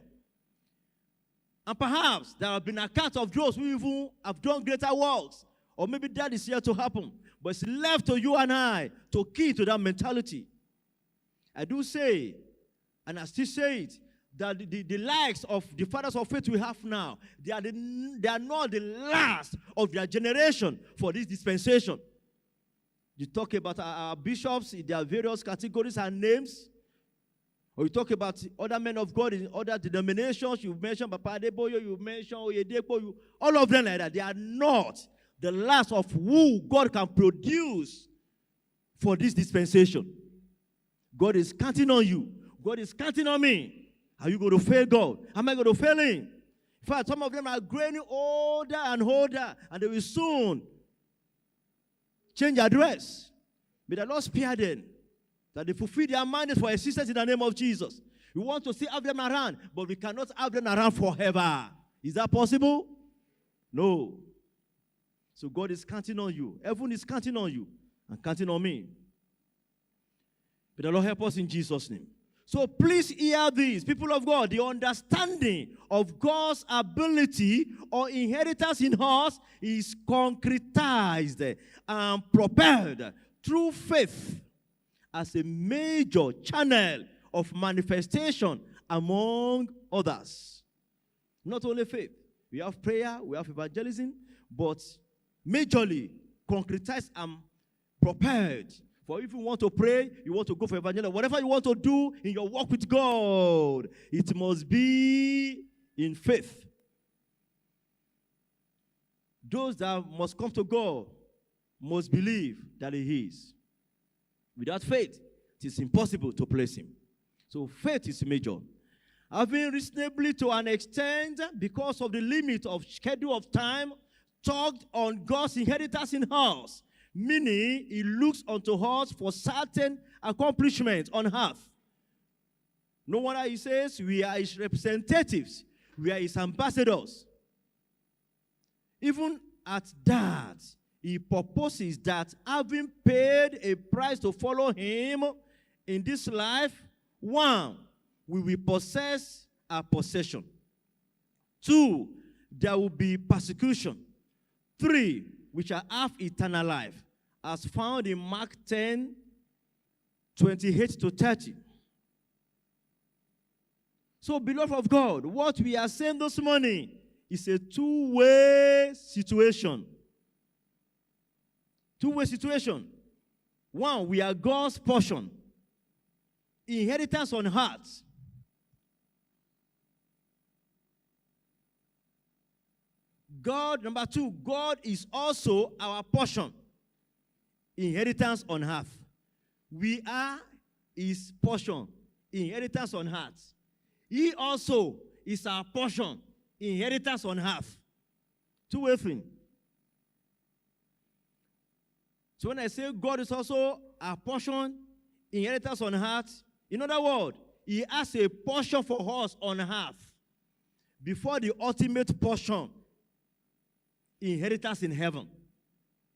And perhaps there have been accounts of those who even have done greater works. Or maybe that is yet to happen. But it's left to you and I to key to that mentality. I do say, and I still say it, that the likes of the fathers of faith we have now, they are not the last of their generation for this dispensation. You talk about our bishops in their various categories and names, or you talk about other men of God in other denominations. You mentioned Papa Adeboyo, you mentioned Oyedepo, all of them like that. They are not the last of who God can produce for this dispensation. God is counting on you. God is counting on me. Are you going to fail God? Am I going to fail Him? In fact, some of them are growing older and older, and they will soon change address. May the Lord spare them, that they fulfill their mandate for existence in the name of Jesus. We want to still have them around, but we cannot have them around forever. Is that possible? No. So God is counting on you. Heaven is counting on you and counting on me. May the Lord help us in Jesus' name. So please hear this, people of God. The understanding of God's ability or inheritance in us is concretized and propelled through faith as a major channel of manifestation among others. Not only faith. We have prayer, we have evangelism, but majorly concretized and propelled. For if you want to pray, you want to go for evangelism, whatever you want to do in your walk with God, it must be in faith. Those that must come to God must believe that He is. Without faith, it is impossible to place Him. So faith is major. Having reasonably to an extent, because of the limit of schedule of time, talked on God's inheritance in us, meaning He looks unto us for certain accomplishments on earth. No wonder He says we are His representatives, we are His ambassadors. Even at that, He purposes that having paid a price to follow Him in this life, 1, we will possess our possession. 2, there will be persecution. 3, we shall have eternal life, as found in Mark 10, 28 to 30. So, beloved of God, what we are saying this morning is a two-way situation. Two-way situation. 1, we are God's portion. Inheritance on earth. God, number 2, God is also our portion. Inheritance on earth. We are His portion. Inheritance on earth. He also is our portion. Inheritance on earth. Two-way thing. So when I say God is also our portion, inheritance on earth, in other words, He has a portion for us on earth before the ultimate portion, inheritance in heaven.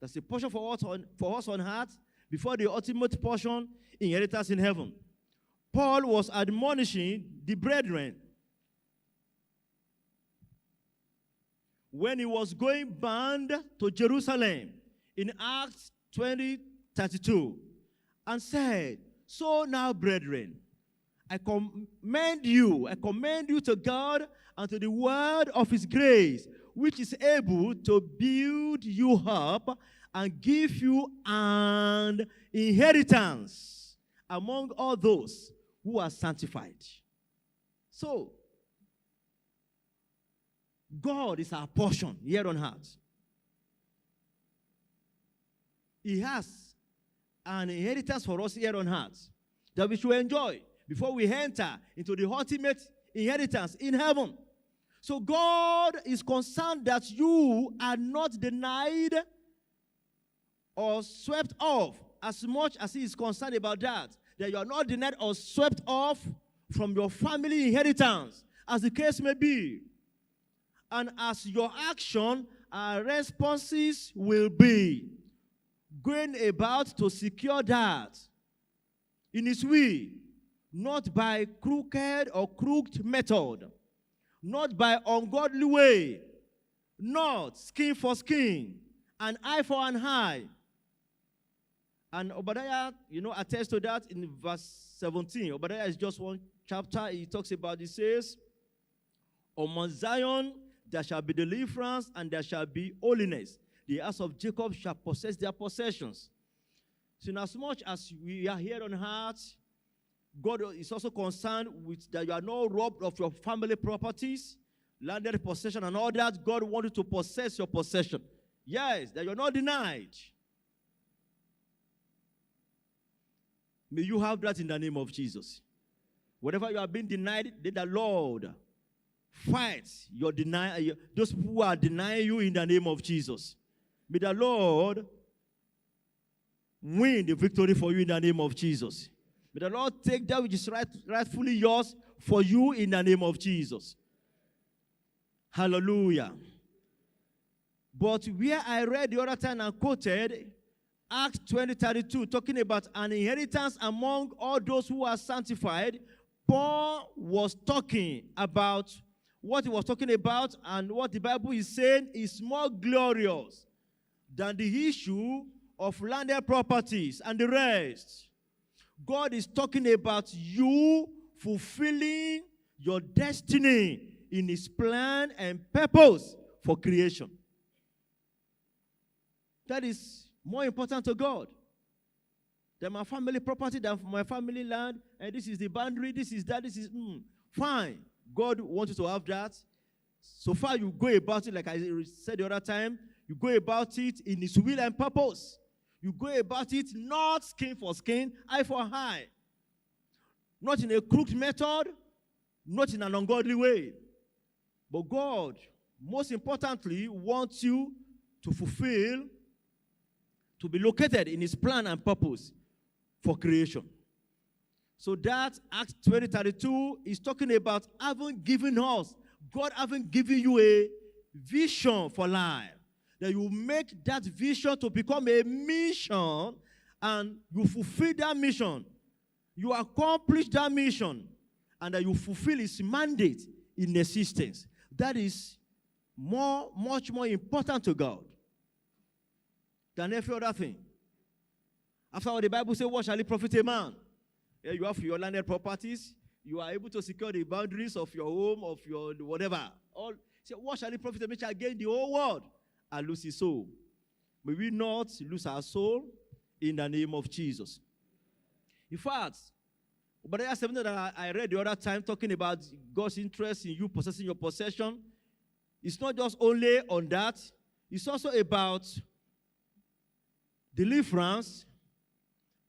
That's a portion for us on earth before the ultimate portion, inheritance in heaven. Paul was admonishing the brethren when he was going bound to Jerusalem in Acts 20:32, and said, "So now, brethren, I commend you to God and to the word of His grace, which is able to build you up and give you an inheritance among all those who are sanctified. So, God is our portion here on earth. He has an inheritance for us here on earth that we should enjoy before we enter into the ultimate inheritance in heaven. So God is concerned that you are not denied or swept off as much as he is concerned about that you are not denied or swept off from your family inheritance, as the case may be. And as your action, our responses will be going about to secure that in his way, not by crooked or crooked method, not by ungodly way, not skin for skin, an eye for an eye. And Obadiah, attests to that in verse 17. Obadiah is just one chapter. He talks about, he says, on Mount Zion there shall be deliverance and there shall be holiness. The house of Jacob shall possess their possessions. So inasmuch as we are here on earth, God is also concerned with that you are not robbed of your family properties, landed possession and all that. God wants you to possess your possession. Yes, that you are not denied. May you have that in the name of Jesus. Whatever you have been denied, let the Lord fight your those people who are denying you in the name of Jesus. May the Lord win the victory for you in the name of Jesus. May the Lord take that which is rightfully yours for you in the name of Jesus. Hallelujah. But where I read the other time and quoted Acts 20:32, talking about an inheritance among all those who are sanctified, Paul was talking about what he was talking about, and what the Bible is saying is more glorious than the issue of landed properties and the rest. God is talking about you fulfilling your destiny in his plan and purpose for creation. That is more important to God than my family property, than my family land, and this is the boundary, this is that, this is, fine. God wants you to have that. So far you go about it, like I said the other time, you go about it in his will and purpose. You go about it not skin for skin, eye for eye. Not in a crooked method, not in an ungodly way. But God, most importantly, wants you to fulfill, to be located in his plan and purpose for creation. So that Acts 20:32 is talking about having given us, God having given you a vision for life. That you make that vision to become a mission, and you fulfill that mission. You accomplish that mission, and that you fulfill his mandate in existence. That is much more important to God than every other thing. After all, the Bible says, what shall it profit a man? Yeah, you have your landed properties. You are able to secure the boundaries of your home, of your whatever. What shall it profit a man shall gain the whole world and lose his soul? May we not lose our soul in the name of Jesus. In fact, but there is something that I read the other time talking about God's interest in you possessing your possession. It's not just only on that. It's also about deliverance,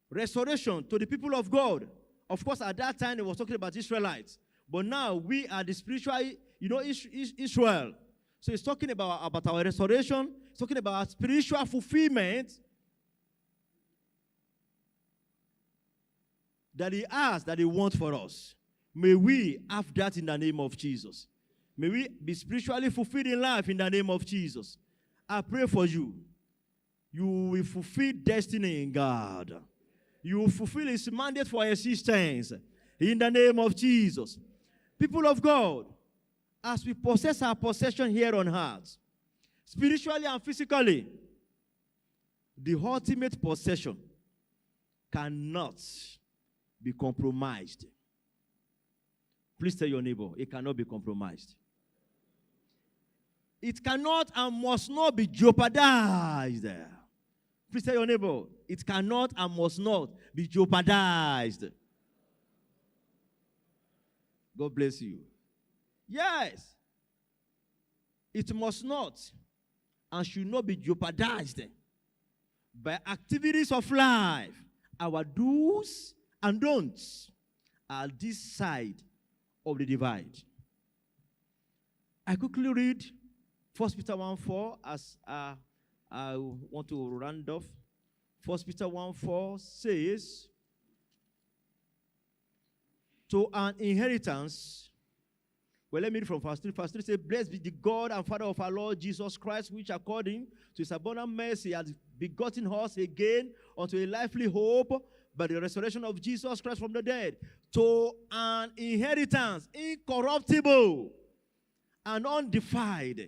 restoration to the people of God. Of course, at that time, it was talking about Israelites. But now, we are the spiritual, Israel. So it's talking about our restoration. It's talking about our spiritual fulfillment that he has, that he wants for us. May we have that in the name of Jesus. May we be spiritually fulfilled in life in the name of Jesus. I pray for you. You will fulfill destiny in God. You will fulfill his mandate for existence in the name of Jesus. People of God, as we possess our possession here on earth, spiritually and physically, the ultimate possession cannot be compromised. Please tell your neighbor, it cannot be compromised. it cannot and must not be jeopardized. Please tell your neighbor, it cannot and must not be jeopardized. God bless you. Yes. It must not and should not be jeopardized by activities of life. Our do's and don'ts are this side of the divide. I quickly read 1 Peter 1:4 as I want to round off. 1 Peter 1:4 says, to an inheritance. Well, let me read from verse 3. Verse 3 says, blessed be the God and Father of our Lord Jesus Christ, which according to his abundant mercy has begotten us again unto a lively hope by the resurrection of Jesus Christ from the dead, to an inheritance incorruptible and undefiled,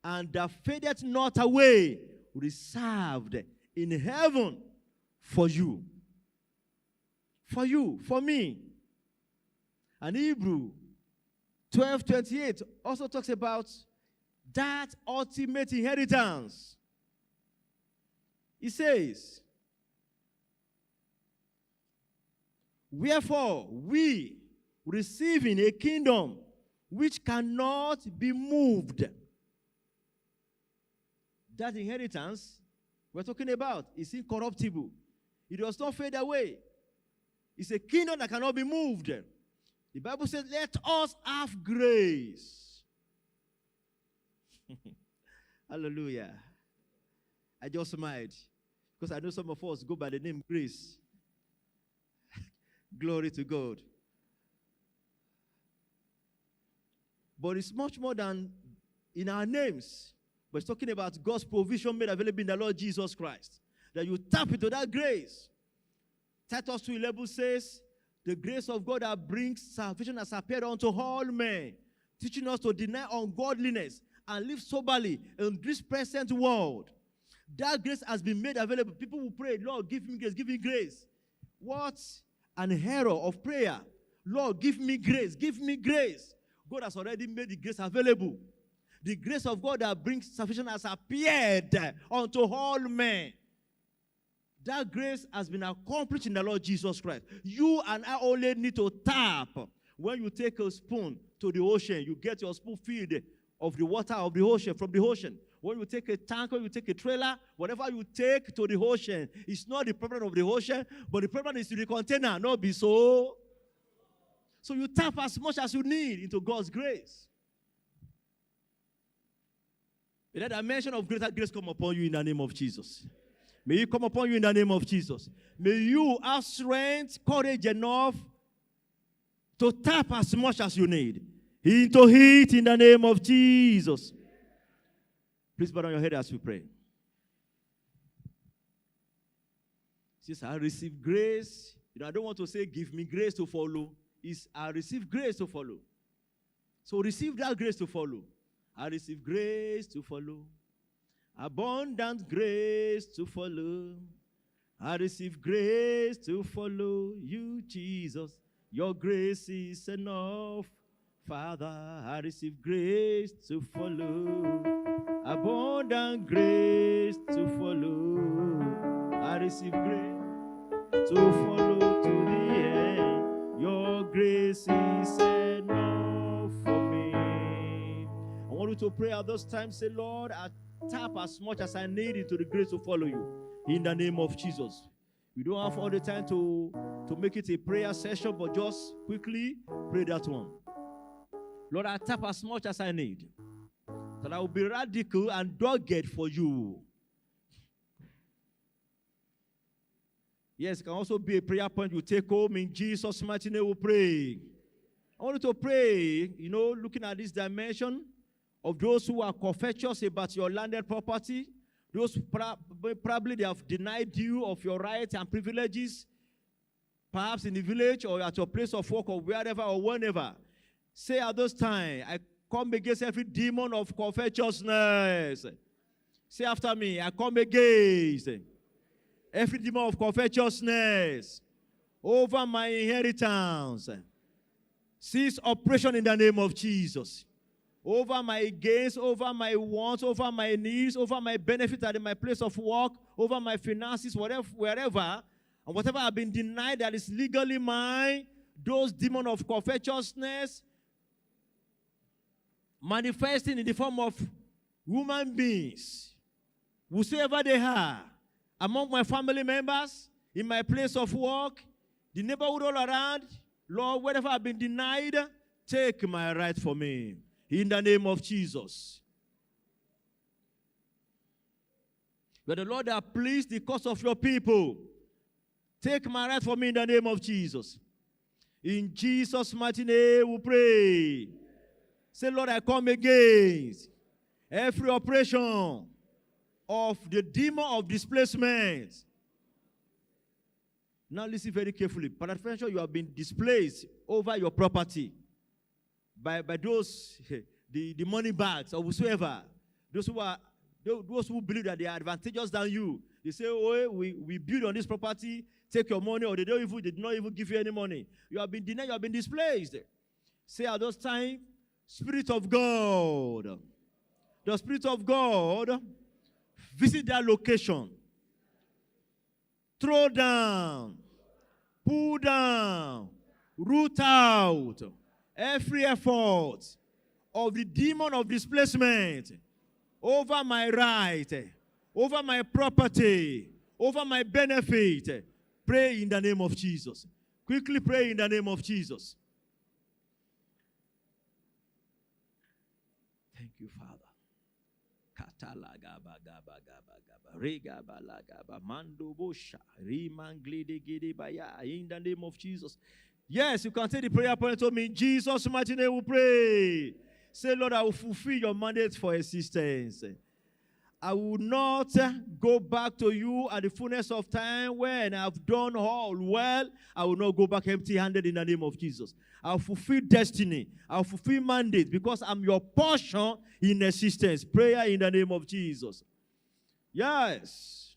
and that fadeth not away, reserved in heaven for you. For you, for me. And Hebrew 12:28 also talks about that ultimate inheritance. It says, wherefore we, receiving a kingdom which cannot be moved. That inheritance we're talking about is incorruptible. It does not fade away. It's a kingdom that cannot be moved. The Bible says, let us have grace. Hallelujah. I just smiled because I know some of us go by the name Grace. Glory to God. But it's much more than in our names. But it's talking about God's provision made available in the Lord Jesus Christ. That you tap into that grace. Titus 2:11 says, the grace of God that brings salvation has appeared unto all men, teaching us to deny ungodliness and live soberly in this present world. That grace has been made available. People will pray, Lord, give me grace, give me grace. What an error of prayer. Lord, give me grace, give me grace. God has already made the grace available. The grace of God that brings salvation has appeared unto all men. That grace has been accomplished in the Lord Jesus Christ. You and I only need to tap. When you take a spoon to the ocean, you get your spoon filled of the water of the ocean, from the ocean. When you take a tank, when you take a trailer, whatever you take to the ocean, it's not the problem of the ocean, but the problem is in the container, not be so. So you tap as much as you need into God's grace. Let the dimension of greater grace come upon you in the name of Jesus. May it come upon you in the name of Jesus. May you have strength, courage enough to tap as much as you need into it in the name of Jesus. Please bow down your head as we pray. Since I receive grace, I don't want to say give me grace to follow. It's I receive grace to follow. So receive that grace to follow. I receive grace to follow. Abundant grace to follow. I receive grace to follow you, Jesus. Your grace is enough, Father. I receive grace to follow. Abundant grace to follow. I receive grace to follow to the end. Your grace is enough for me. I want you to pray at those times. Say, Lord, I tap as much as I need into the grace to follow you. In the name of Jesus. We don't have all the time to make it a prayer session, but just quickly pray that one. Lord, I tap as much as I need, that I will be radical and dogged for you. Yes, it can also be a prayer point you take home. In Jesus' mighty name we pray. I want you to pray, looking at this dimension of those who are covetous about your landed property, those probably they have denied you of your rights and privileges, perhaps in the village or at your place of work or wherever or whenever. Say at those times, I come against every demon of covetousness. Say after me, I come against every demon of covetousness over my inheritance. Cease operation in the name of Jesus. over my gains, over my wants, over my needs, over my benefits at my place of work, over my finances, whatever, wherever, and whatever I've been denied that is legally mine, those demons of covetousness manifesting in the form of human beings, whosoever they are, among my family members, in my place of work, the neighborhood all around, Lord, wherever I've been denied, take my right for me. In the name of Jesus. But the Lord has pleased the cause of your people. Take my right for me in the name of Jesus. In Jesus' mighty name we pray. Say, Lord, I come against every operation of the demon of displacement. Now listen very carefully. Peradventure, you have been displaced over your property by those, the money bags or whosoever. Those who believe that they are advantageous than you. They say, oh, we build on this property, take your money, or they did not even give you any money. You have been denied, you have been displaced. Say at those times, Spirit of God, the Spirit of God, visit that location. Throw down, pull down, root out every effort of the demon of displacement over my right, over my property, over my benefit. Pray in the name of Jesus. Quickly pray in the name of Jesus. Thank you, Father. In the name of Jesus. Yes, you can take the prayer point to me. In Jesus' mighty name we pray. Say, Lord, I will fulfill your mandate for existence. I will not go back to you at the fullness of time when I've done all well. I will not go back empty-handed in the name of Jesus. I'll fulfill destiny. I'll fulfill mandate because I'm your portion in existence. Prayer in the name of Jesus. Yes.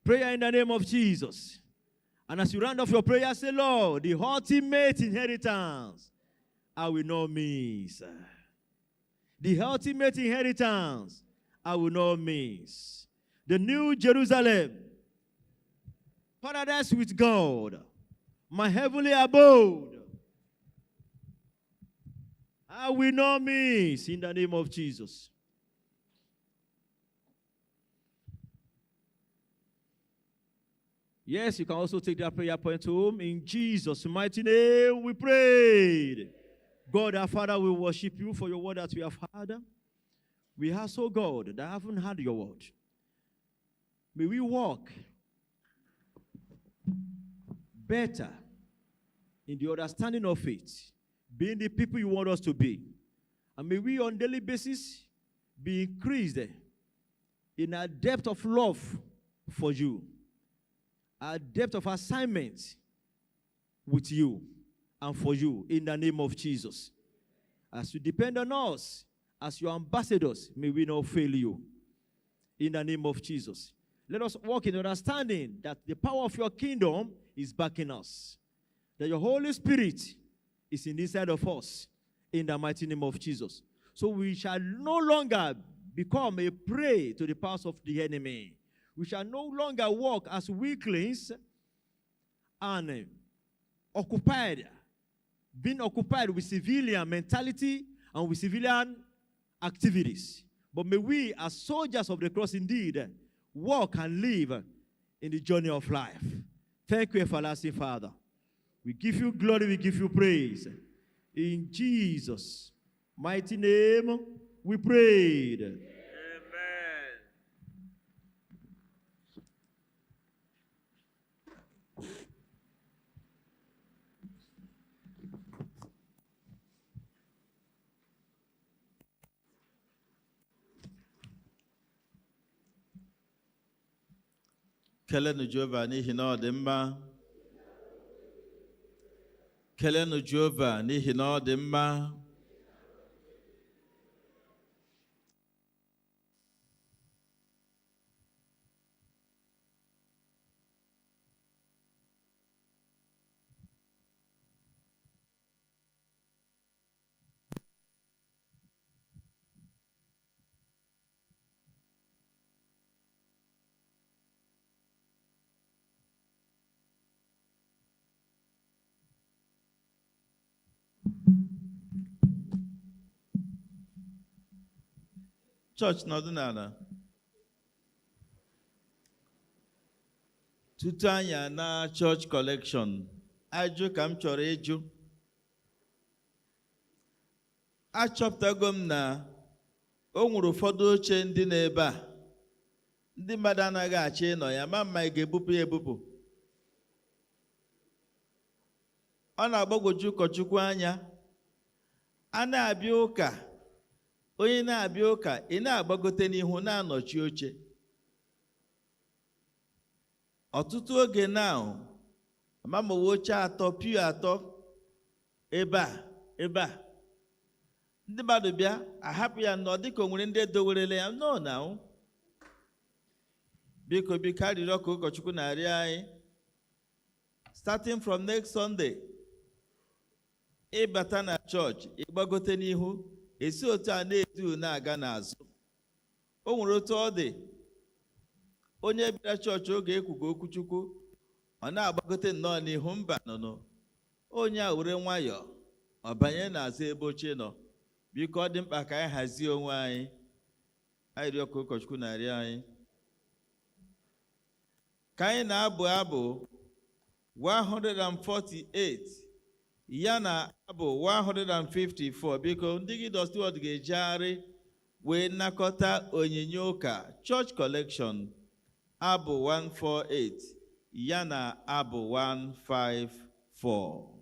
Prayer in the name of Jesus. And as you round off your prayer, say, Lord, the ultimate inheritance I will not miss. The ultimate inheritance I will not miss. The new Jerusalem, paradise with God, my heavenly abode, I will not miss in the name of Jesus. Yes, you can also take that prayer point home. In Jesus' mighty name we prayed. God, our Father, we worship you for your word that we have heard. We ask, oh God, that haven't heard your word. May we walk better in the understanding of it, being the people you want us to be. And may we on a daily basis be increased in our depth of love for you, our depth of assignment with you and for you in the name of Jesus. As you depend on us, as your ambassadors, may we not fail you in the name of Jesus. Let us walk in understanding that the power of your kingdom is backing us, that your Holy Spirit is in the inside of us in the mighty name of Jesus. So we shall no longer become a prey to the powers of the enemy. We shall no longer walk as weaklings and being occupied with civilian mentality and with civilian activities. But may we, as soldiers of the cross indeed, walk and live in the journey of life. Thank you, everlasting Father. We give you glory, we give you praise. In Jesus' mighty name, we prayed. Amen. Kelenu Jehova n'ihi na ọ dị mma. Kelenu Jehova n'ihi na ọ dị mma. Church Nodunala. Tutu anya na church collection. Ajụ ka m chọrọ ịjụ. Achọpụtago m na o nwere ụfọdụ oche ndị n'ebe a. Ndị mmadụ anaghị achọ ịnọ ya, ma mma ị ga-ebupụ ya ebupụ. Ọ na-agbagwoju ụkọchukwu anya. A na-abịa ụka, onye na-abịa ụka, ị na-agbagote n'ihu na-anọchi oche. Ọtụtụ oge now, amamowe oche atọ, pew atọ, ebe a. Ndị mmadụ bịa, ahapụ ya nọ dịka o nwere ndị edowerele ya, no now. Biko arịrịọ ka ụkọchukwu na-arịọ anyị. Starting from next Sunday, ịbata na chọọchị, ịgbagote n'ihu, esi otu a na-edu na-aga n'azụ. O nwere otu ọ dị. Onye bịara chọọchị oge ekwugo okwuchukwu, ọ na-agbagote nnọọ n'ihu, mba nọ. Onye a were nwayọọ, ọ banye n'azụ ebe oche nọ. Biko ọ dị mkpa ka anyị hazie onwe anyị. Anyị rịọ ka ụkọchukwu na-arịọ anyị. Ka anyị na-abụ abụ 148 ya na abụ 154, biko ndị gị Steward ga-ejegharị wee nnakọta onyinye ụka church collection abụ 148 ya na abụ 154.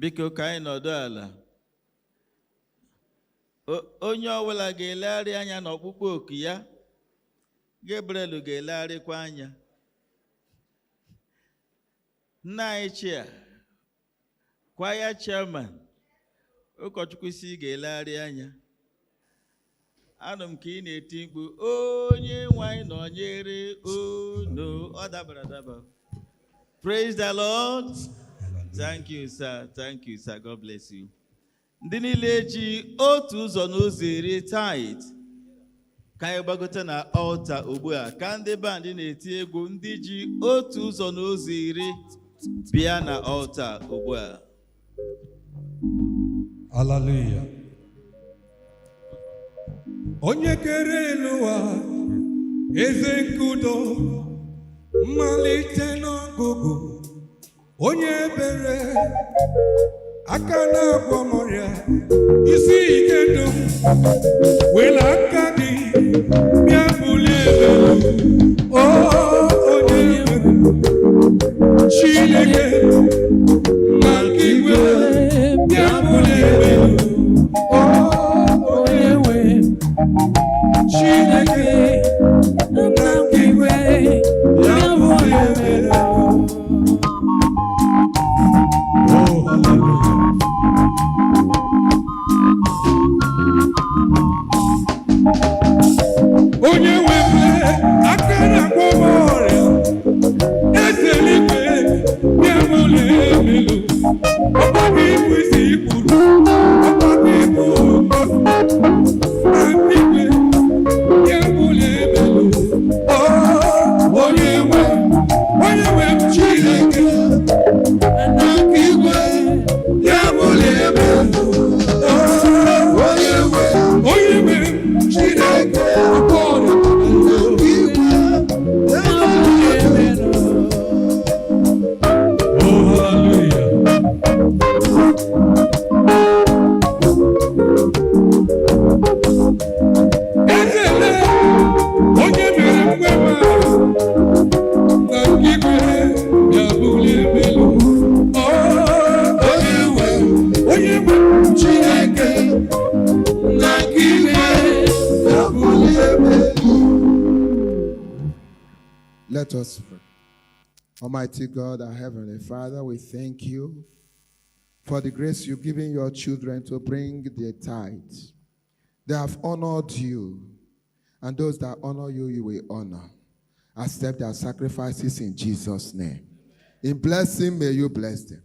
Biko ka anyị nọdụ ala. Onye ọbụla ga-elegharị anya n'ọkpụkpọ oku ya. Gabriel ga-elegharịkwa anya. Nna anyị chia, choir chairman, ụkọchukwu isi ga-elegharị anya. Anụ m ka ị na-eti mkpu, onye nwe anyị nọnyere unu. Ọ dabara adaba. Praise the Lord. Thank you, sir. Thank you, sir. God bless you. Ndị niile ji otu ụzọ n'ụzọ iri tithe ka anyị gbagote na altar ugbu a. Ka ndị band na-eti egwu, ndị ji otu ụzọ n'ụzọ iri bịa na altar ugbu a. Hallelujah. Onye kere elu ụwa, eze nke udo, mmalite n'ọgụgụ, onye ebere, aka na-agwọ ọrịa, isi ike ndụ, were aka gị bịa bulie elu. Onye ebere, Chineke na nke igwe bịa bulie elu. Onye nwe Chineke na nke igwe bịa bulie elu. Onye nwe aka na-agwọ ọrịa, eze eluigwe bịa bulie elu. Ọkwa gị bụ isi ikpuru, ọkwa gị bụ ụkọ, na igwe bịa bulie elu. Onye nwe Chineke na nke igwe bịa bulie elu. Onye nwe Chineke Let us pray. Almighty God, our Heavenly Father, we thank you for the grace you've given your children to bring their tithes. They have honored you, and those that honor you, you will honor. Accept their sacrifices in Jesus' name. In blessing, may you bless them.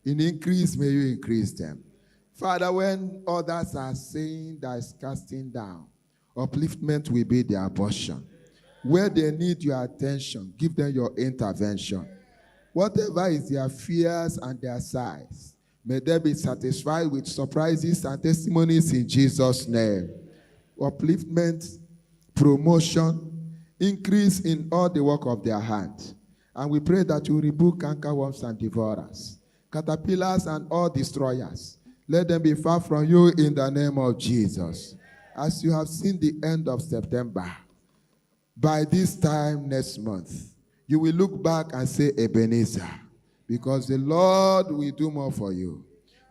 In increase, may you increase them. Father, when others are saying that is casting down, upliftment will be their portion. Where they need your attention, give them your intervention. Whatever is their fears and their sighs, may they be satisfied with surprises and testimonies in Jesus' name. Upliftment, promotion, increase in all the work of their hand. And we pray that you rebuke cankerworms and devourers, caterpillars and all destroyers. Let them be far from you in the name of Jesus. As you have seen the end of September, by this time next month, you will look back and say, Ebenezer, because the Lord will do more for you.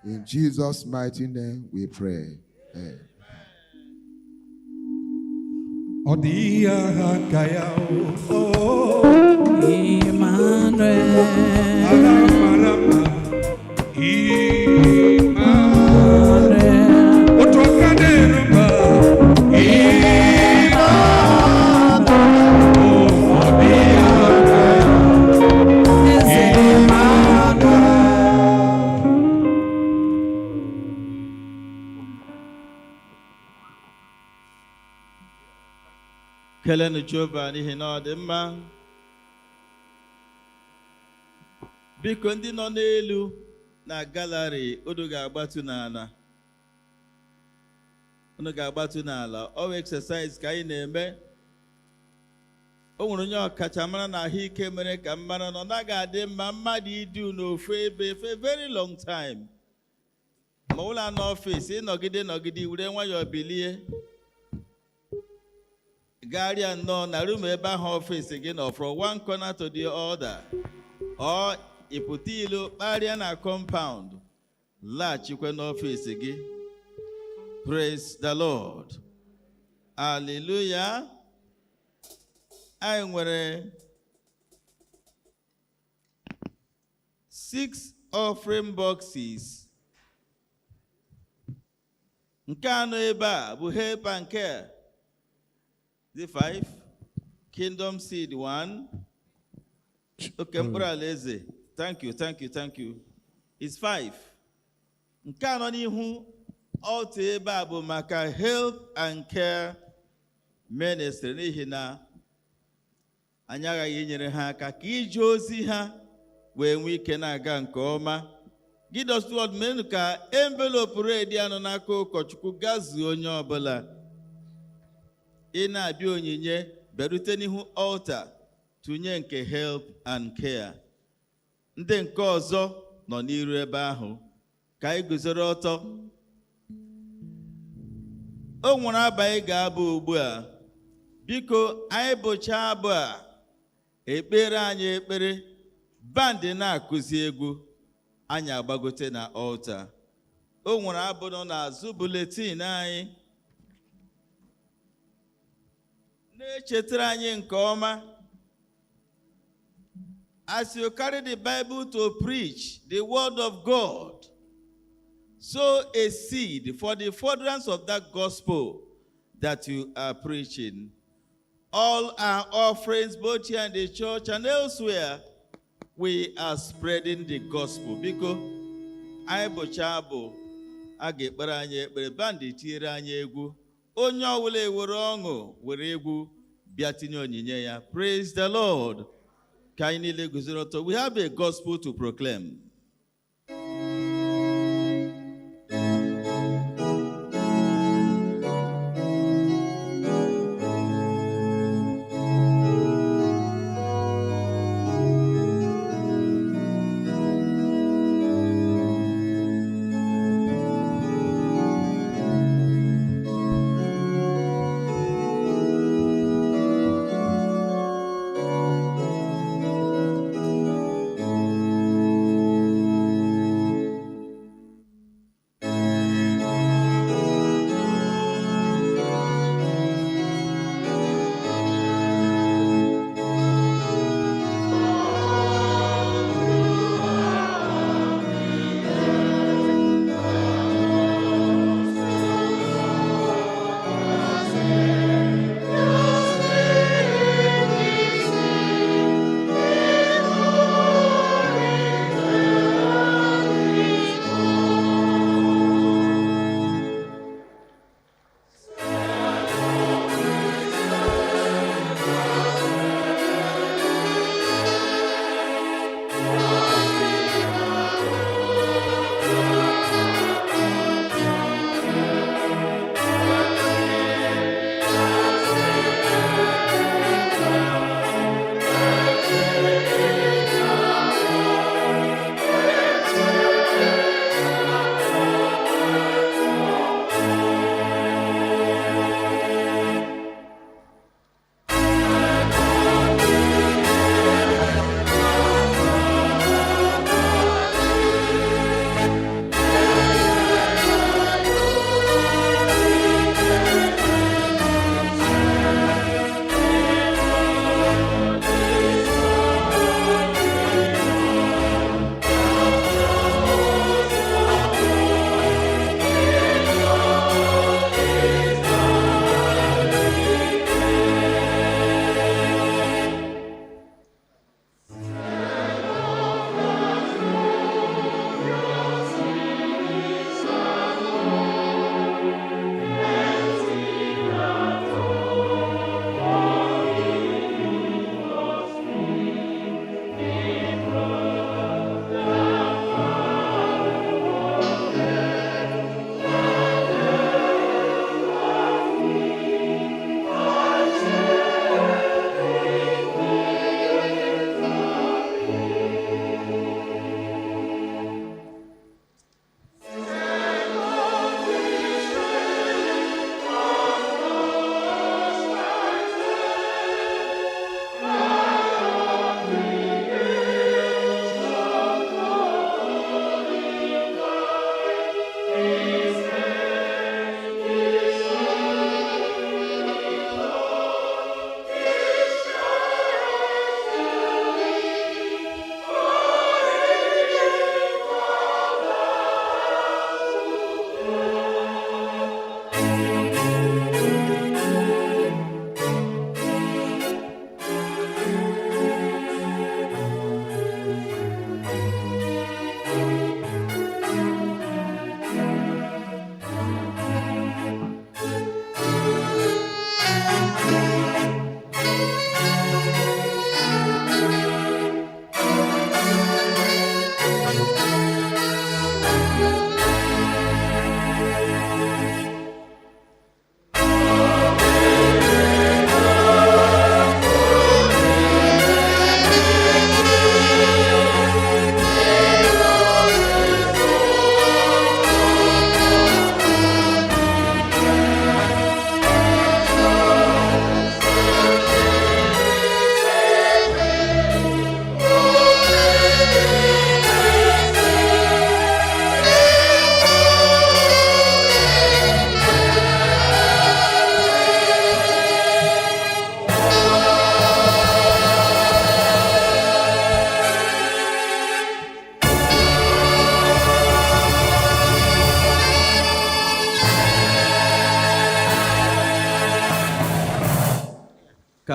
In Jesus' mighty name we pray. Amen. Kelenu Jehova n'ihi na ọ dị mma. Biko ndị nọ n'elu na gallery unu ga-agbatu n'ala. Unu ga-agbatu n'ala. Ọwa exercise ka anyị na-eme. O nwere onye ọkachamara na ahụike mere ka mara na ọ naghị adị mma mmadụ idu n'ofu ebe for a very long time. Ma ụlọ n'ọfịs ịnọgide were nwayọọ bilie. Garia no na room ebe ahụ office gị nọ from one corner to the other. Or iputilu area na compound. laghachikwa n'ọfịs gị. Praise the Lord. Hallelujah. Anyị nwere 6 offering boxes. Nke anọ ebe a bụ help and care. The 5. Kingdom seed 1. Okay, mkpụrụ alaeze. Thank you. It's 5. Nke anọ n'ihu altar ebe a bụ maka help and care ministry, n'ihi na anyị aghaghị inyere ha aka ka ije ozi ha wee nwee ike na-aga nke ọma. Gideon Stewart menu ka envelope red anọ n'aka ụkọchukwu gazuo onye ọbụla. Ị na-abịa onyinye bịarute n'ihu altar tụnye nke help and care. Ndị nke ọzọ nọ n'iru ebe ahụ ka anyị guzoro ọtọ. O nwere abụ anyị ga-abụ ugbu a. Biko anyị bụchaa abụ a, ekpere anyị ekpere, bandị na-akụzi egwu, anyị agbagote na altar. O nwere abụ nọ n'azụ buletin anyị na-echetara anyị nke ọma. As you carry the Bible to preach the word of God, sow a seed for the furtherance of that gospel that you are preaching. All our offerings, both here in the church and elsewhere, we are spreading the gospel. Because I bochabo age ekpere anyị ekpere, bandi tiere anyị egwu, onye ọbụla ewere ọṅụ were egwu bịa tinye onyinye ya. Praise the Lord. Ka anyị niile guzoro ọtọ. We have a gospel to proclaim.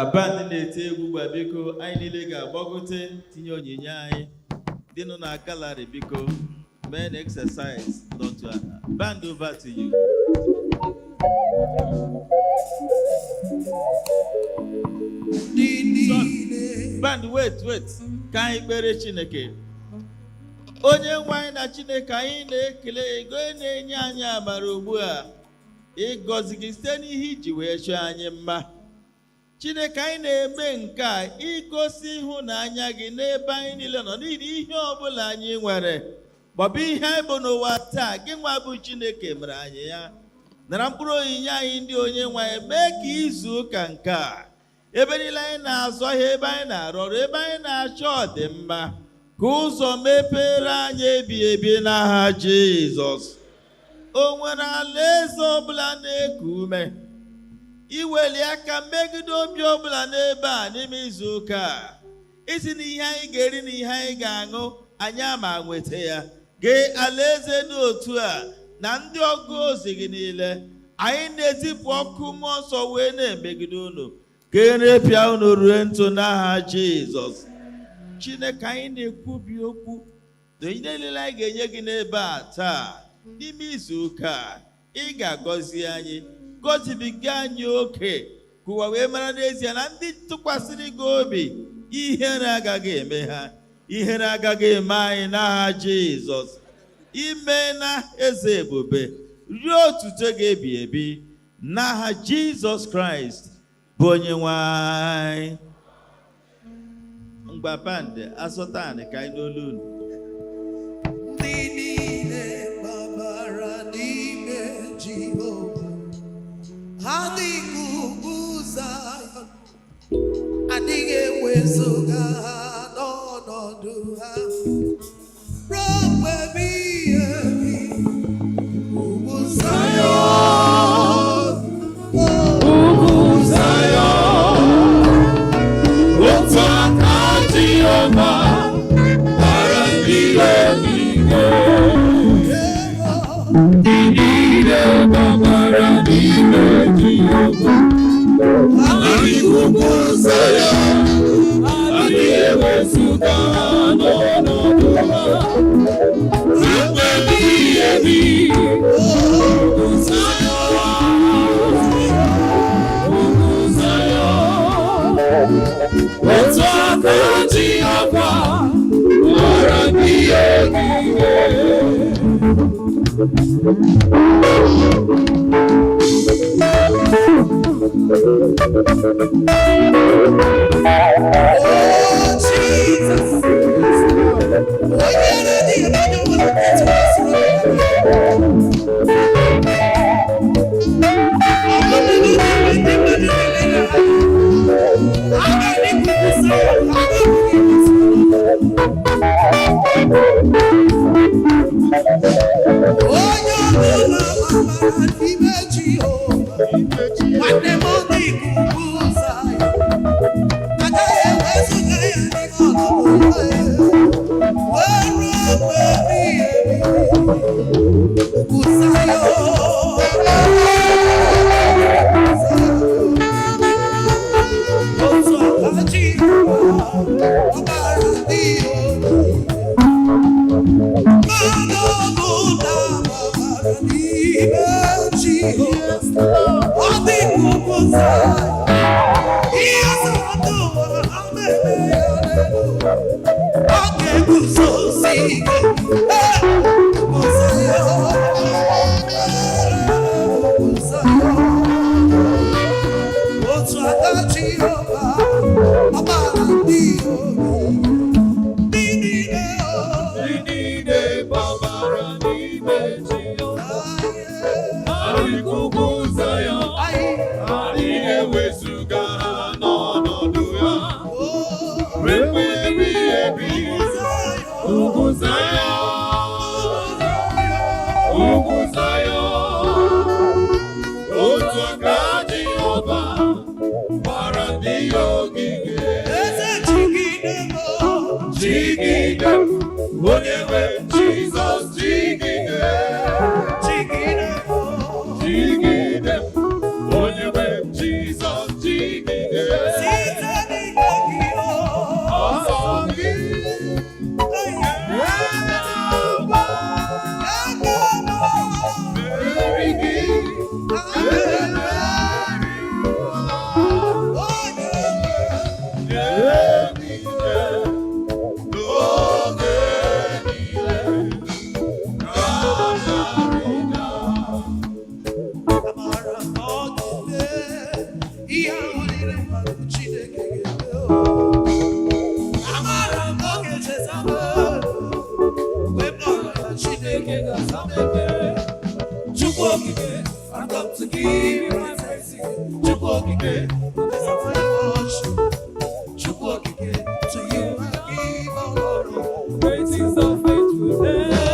ka band na-eti egwu gba biko anyị niile ga-agbagote tinye onyinye anyị dị nọ na gallery biko mee an exercise n'otu aha. Band, over to you. Band, wait. Ka anyị kpere Chineke. Onye nwe anyị na Chineke anyị na-ekele ego na-enye anyị amara ugbu a ịgọzi gị site n'ihe iji wee chọọ anyị mma. Chineke anyị na-eme nke a igosi ịhụnanya gị n'ebe anyị niile nọ n'ihi ihe ọbụla anyị nwere maọbụ ihe anyị bụ n'ụwa taa. Gị nwa bụ Chineke mere anyị ya. Nara mkpụrụ onyinye anyị ndị onye nwe anyị mee ka izu ụka nke a ebe niile anyị na-azụ ahịa, ebe anyị na-arụ ọrụ, ebe anyị na-achọ ọdịmma, ka ụzọ mepere anyị ebi ebi n'aha Jizọs. O nwere alaeze ọbụla na-eku ume iweli aka megide obi ọbụla n'ebe a n'ime izu ụka a, isi na ihe anyị ga-eri na ihe anyị ga-aṅụ anyị ama nweta ya. Gee alaeze dị otu a na ndị ọgụ ozi gị niile, anyị na-ezipụ ọkụ mmụọ nsọ wee na-emegide unu, ka erepịa unu rue ntụ n'aha Jizọs. Chineke anyị na-ekwubi okwu na ihe niile anyị ga-enye gị n'ebe a taa n'ime izu ụka a, ị ga-agọzi anyị, gọzibiga anyị oke, ka ụwa wee mara n'ezie na ndị tụkwasịrị gị obi ihere agaghị eme ha, ihere agaghị eme anyị n'aha Jizọs. Ime na eze ebube ruo otuto ga-ebi ebi n'aha Jizọs Kraịst bụ onye nwe anyị. Ngwa band asọta anyị ka anyị n'olu unu. Ndị niile gbabara n'ime Jehova, ha dịka ugwu Zayọn, adịghị ewezuga ha n'ọnọdụ ha ruo mgbe ebighị ebi. Ugwu Zayọn, ugwu Zayọn, otu aka Jehova gbara ndị eluigwe. Ndị niile gbabara n'ime Jehova, adịghị ugwu Zayọn, adịghị ewezuga ha n'ọnọdụ ha ruo mgbe ebighị ebi. Ugwu Zayọn, ugwu Zayọn, otu aka Jehova gbara ndị eluigwe. Jigide, onye nwe Jesus, jigide. give you my thanksgiving. Chukokike, that's how I worship. Chukokike, to you I give all glory. Great is thy faithfulness.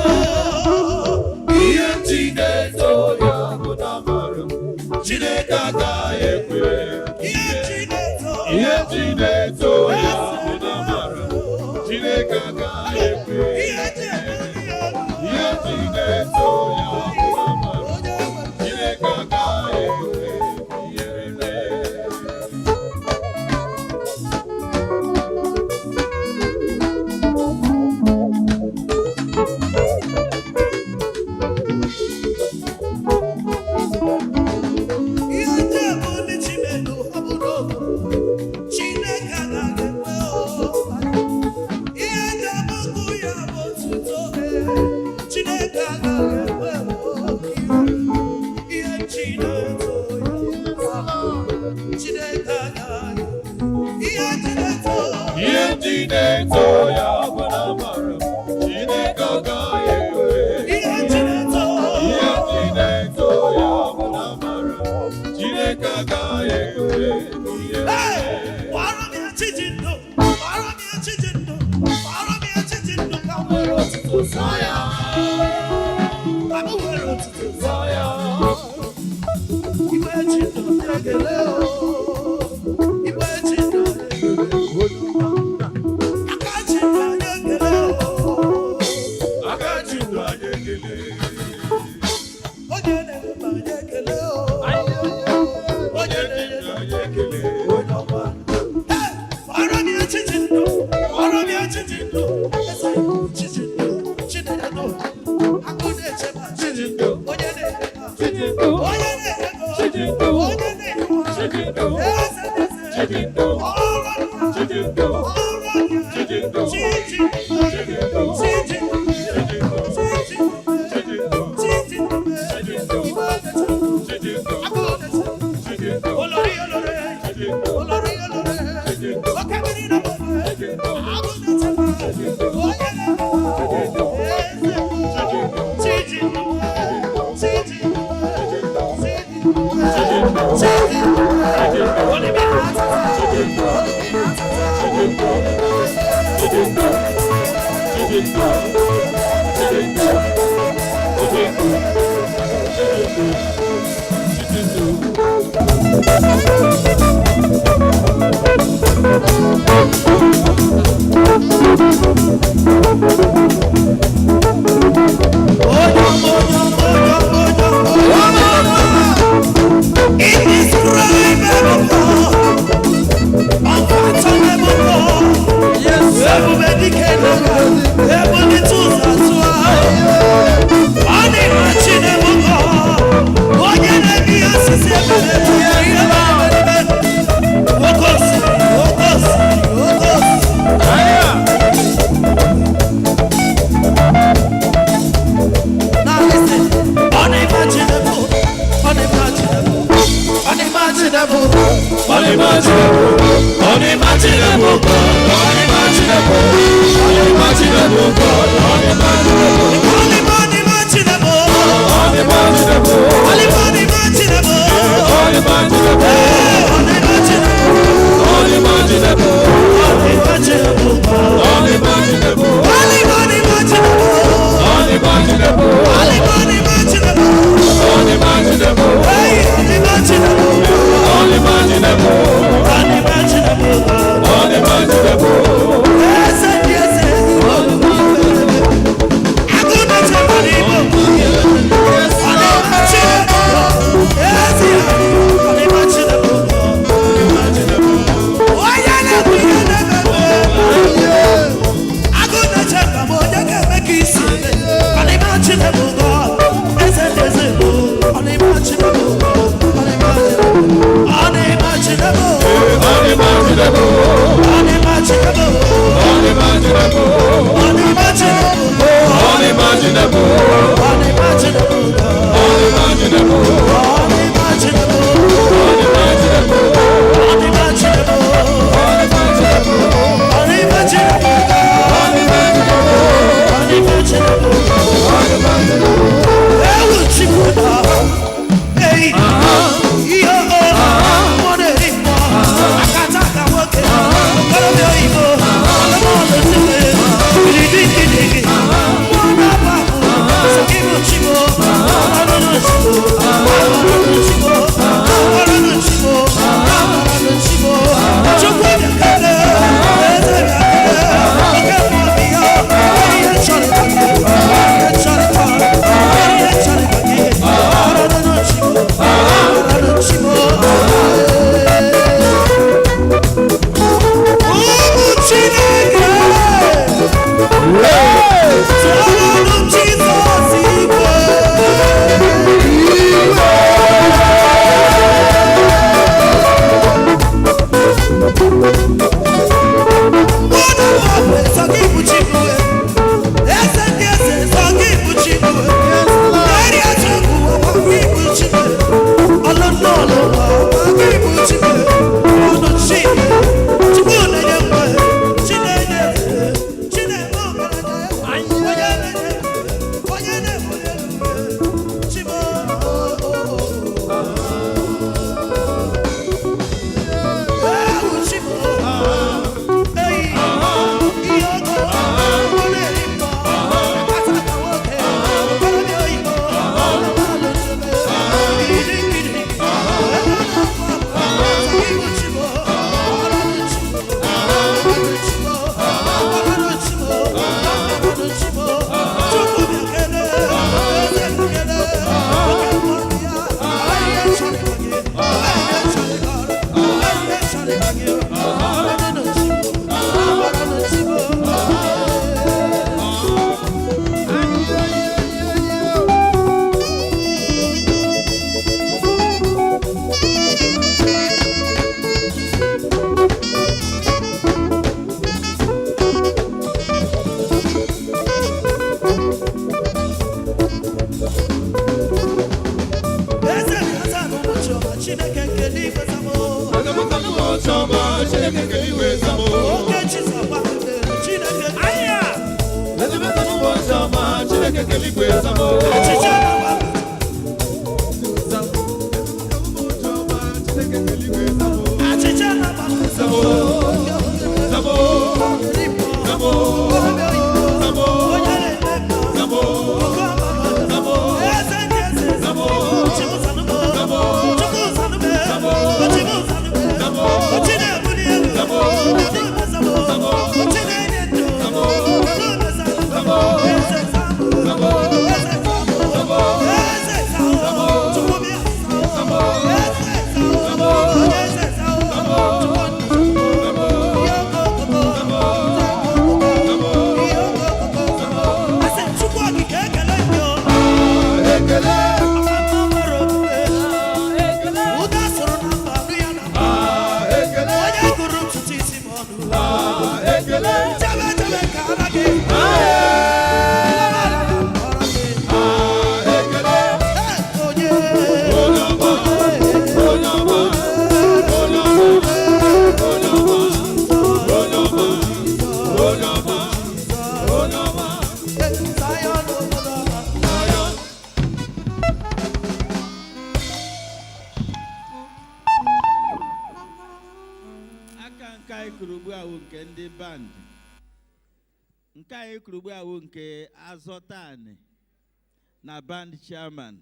na band chairman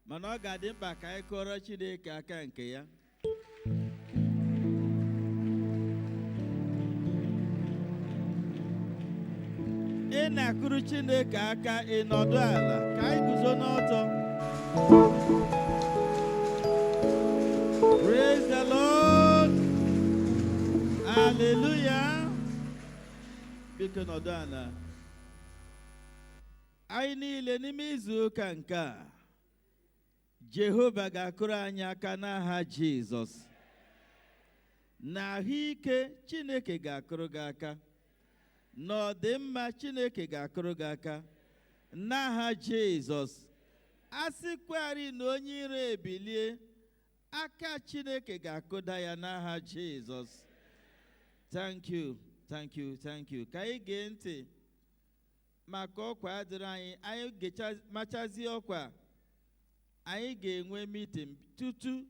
mana ọ ga-adị mkpa ka anyị kọrọ Chineke aka nke ya ị na-akụrụ Chineke aka ị nọdụ ala ka anyị guzo n'ọtọ praise the Lord hallelujah biko nọdụ ala anyị niile n'ime izu ụka nke a Jehova ga-akụrụ anyị aka n'aha Jizọs n'ahụike Chineke ga-akụrụ gị aka n'ọdịmma Chineke ga-akụrụ gị aka n'aha Jizọs asịkwarị na onye iro ebilie aka Chineke ga-akụda ya n'aha Jizọs. Thank you, thank you, thank you. Ka anyị gee ntị maka ọkwa adịrị anyị machazie ọkwa anyị ga-enwe meeting tutu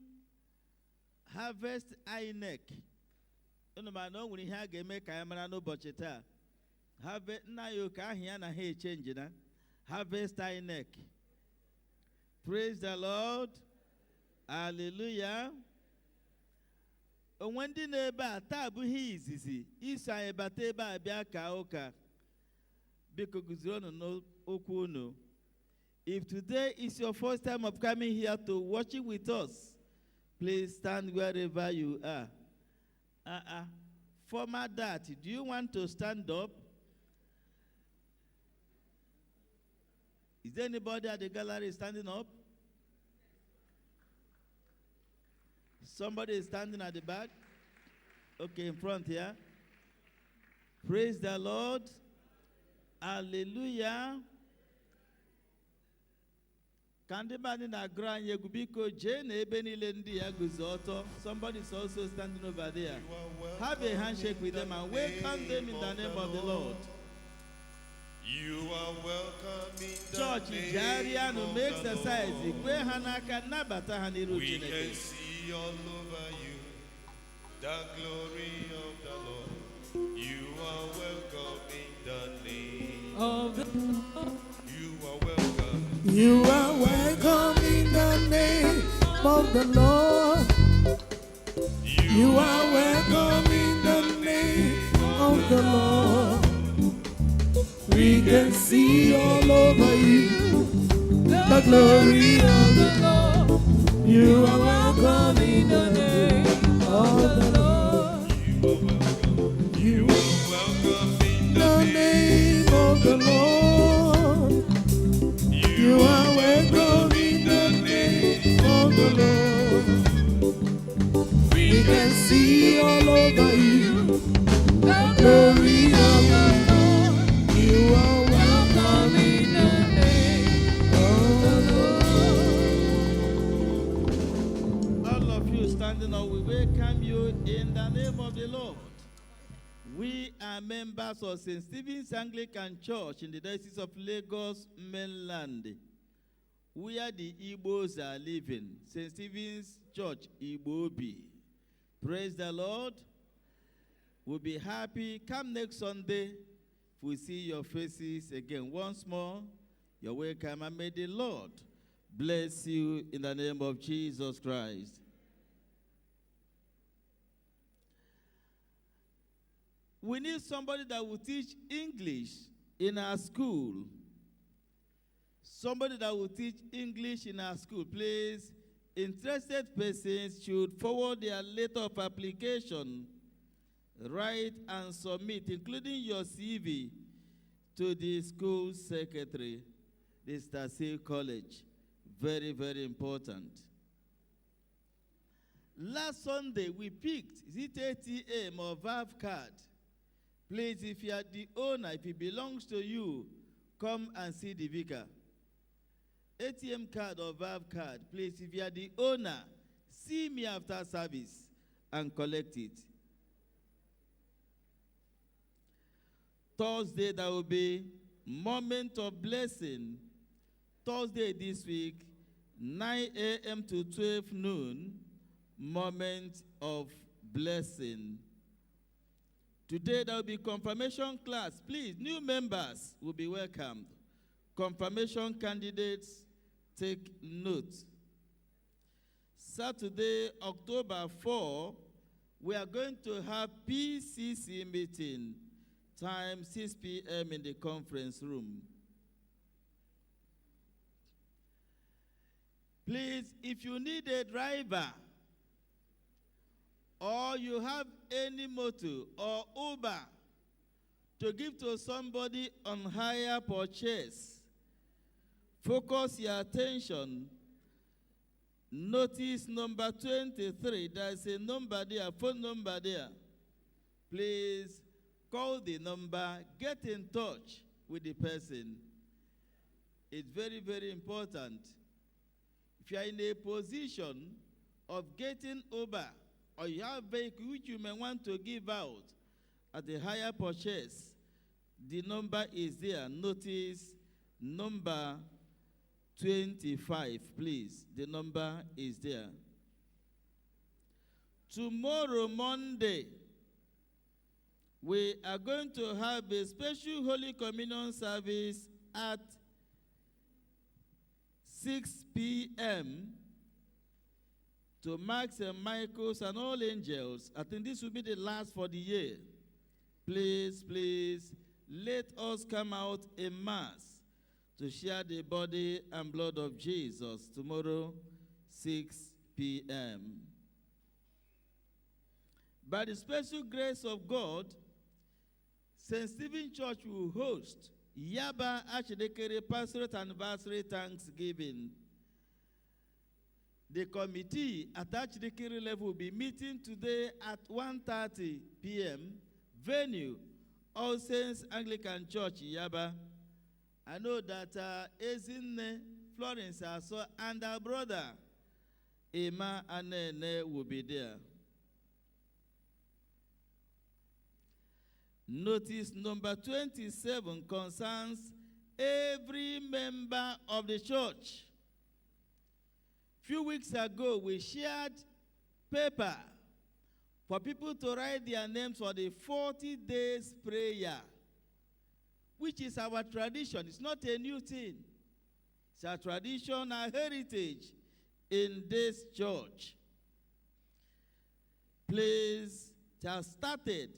Harvest INEC. Unu ma na o nwere ihe a ga-eme ka anyị mara n'ụbọchị taa. Nna ya oke ahụ ya na ha echenji na Harvest INEC. Praise the Lord. Hallelujah. Onwe ndị na-ebe a taa abụghị izizi iso anyị bata ebe a bịa ka ụka. Biko guzoro n'okwu unu. If today is your first time of coming here to worship with us, please stand wherever you are. Former that, do you want to stand up? Is there anybody at the gallery standing up? Somebody is standing at the back? Okay, in front here. Praise the Lord. Hallelujah. Somebody is also standing over there. Have a handshake with them and welcome them in the name of the Lord. You are welcome in the Church name of makes the exercise. Lord. We can see all over you the glory of the Lord. You are welcome in the name of the Lord. You are welcome. You are welcome in the name of the Lord. You are welcome in the name of the Lord. We can see all over you the glory of the Lord. You are welcome in the name of the Lord. You are welcome in The name of the Lord. You are welcome in the name of the Lord. We can see all over you the glory of the Lord. You are welcome in the name of the Lord. All of you standing up, we welcome you in the name of the Lord. We are members of St. Stephen's Anglican Church in the Diocese of Lagos, mainland, where the Igbos are living. St. Stephen's Church, Igbobi. Praise the Lord. We'll be happy. Come next Sunday if we see your faces again. Once more, you're welcome, and may the Lord bless you in the name of Jesus Christ. We need somebody that will teach English in our school. Somebody that will teach English in our school. Please, interested persons should forward their letter of application, write and submit, including your CV, to the school secretary, the State College. Very, very important. Last Sunday, we picked, is it ATM or VAV card? Please, if you are the owner, if it belongs to you, come and see the vicar. ATM card or VAV card, please, if you are the owner, see me after service and collect it. Thursday, there will be moment of blessing. Thursday this week, 9 a.m. to 12 noon, moment of blessing. Today there will be confirmation class. Please, new members will be welcomed. Confirmation candidates, take note. Saturday, October 4, we are going to have PCC meeting, time 6 p.m. in the conference room. Please, if you need a driver, or you have any motor or Uber to give to somebody on hire purchase, focus your attention. Notice number 23. There's a number there, phone number there. Please call the number, get in touch with the person. It's very, very important. If you are in a position of getting Uber, or you have a vehicle which you may want to give out at a higher purchase, the number is there. Notice number 25, please. The number is there. Tomorrow, Monday, we are going to have a special Holy Communion service at 6 p.m. to mark St. Michael's and all angels. I think this will be the last for the year. Please, please, let us come out in mass to share the body and blood of Jesus tomorrow, 6 p.m. By the special grace of God, St. Stephen's Church will host Yaba Archdeaconry Pastorate Anniversary Thanksgiving. The committee at Archdeaconry level will be meeting today at 1:30 p.m. Venue, All Saints Anglican Church, Yaba. I know that Ezinne, Florence Aso, and our brother, Emma Anene, will be there. Notice number 27 concerns every member of the church. Few weeks ago, we shared paper for people to write their names for the 40 days prayer, which is our tradition. It's not a new thing. It's our tradition, our heritage in this church. Please, it has started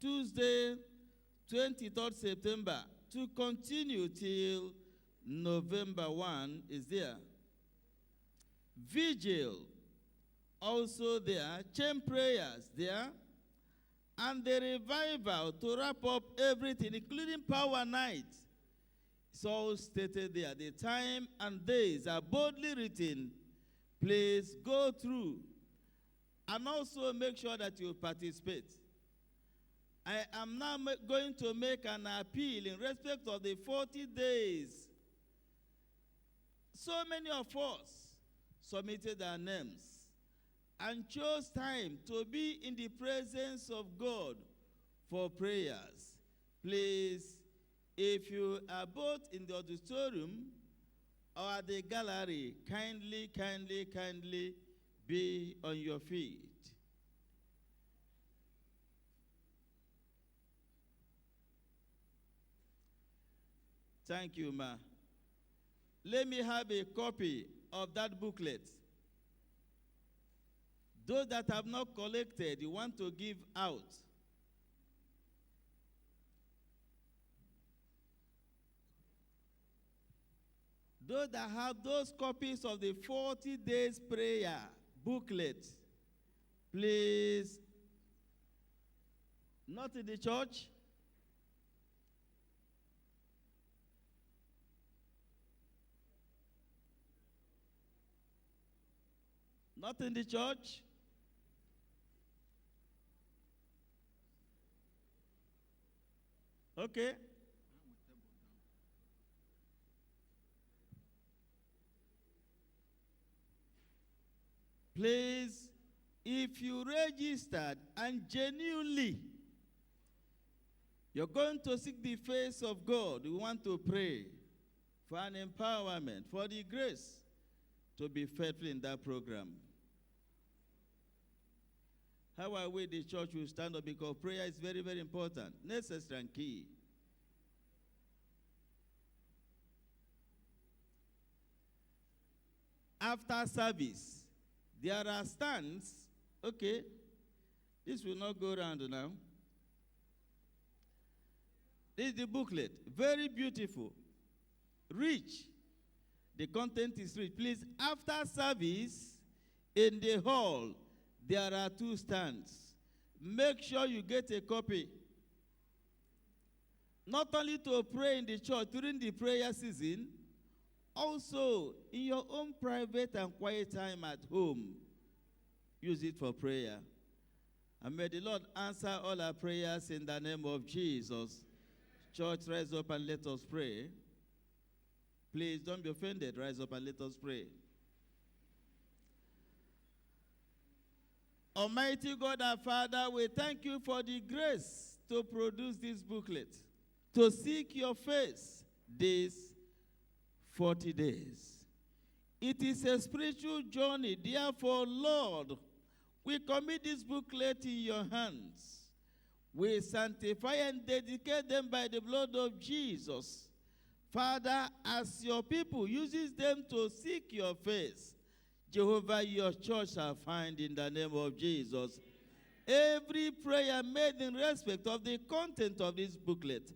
Tuesday, 23rd September, to continue till November 1 is there. Vigil, also there. Chain prayers there. And the revival to wrap up everything, including Power Night. It's all stated there. The time and days are boldly written. Please go through and also make sure that you participate. I am now going to make an appeal in respect of the 40 days. So many of us submitted our names and chose time to be in the presence of God for prayers. Please, if you are both in the auditorium or at the gallery, kindly be on your feet. Thank you, ma. Let me have a copy of that booklet. Those that have not collected, you want to give out. Those that have those copies of the 40 days prayer booklet, please, not in the church. Not in the church. Okay. Please, if you registered and genuinely you're going to seek the face of God, we want to pray for an empowerment, for the grace to be faithful in that program. How are we, the church, will stand up because prayer is very, very important, necessary and key. After service, there are stands. Okay, this will not go around now. This is the booklet, very beautiful, rich. The content is rich. Please, after service, in the hall, there are 2 stands. Make sure you get a copy. Not only to pray in the church during the prayer season, also in your own private and quiet time at home. Use it for prayer. And may the Lord answer all our prayers in the name of Jesus. Church, rise up and let us pray. Please don't be offended. Rise up and let us pray. Almighty God our Father, we thank you for the grace to produce this booklet, to seek your face these 40 days. It is a spiritual journey. Therefore, Lord, we commit this booklet in your hands. We sanctify and dedicate them by the blood of Jesus. Father, as your people uses them to seek your face, Jehovah, your church shall find in the name of Jesus. Every prayer made in respect of the content of this booklet,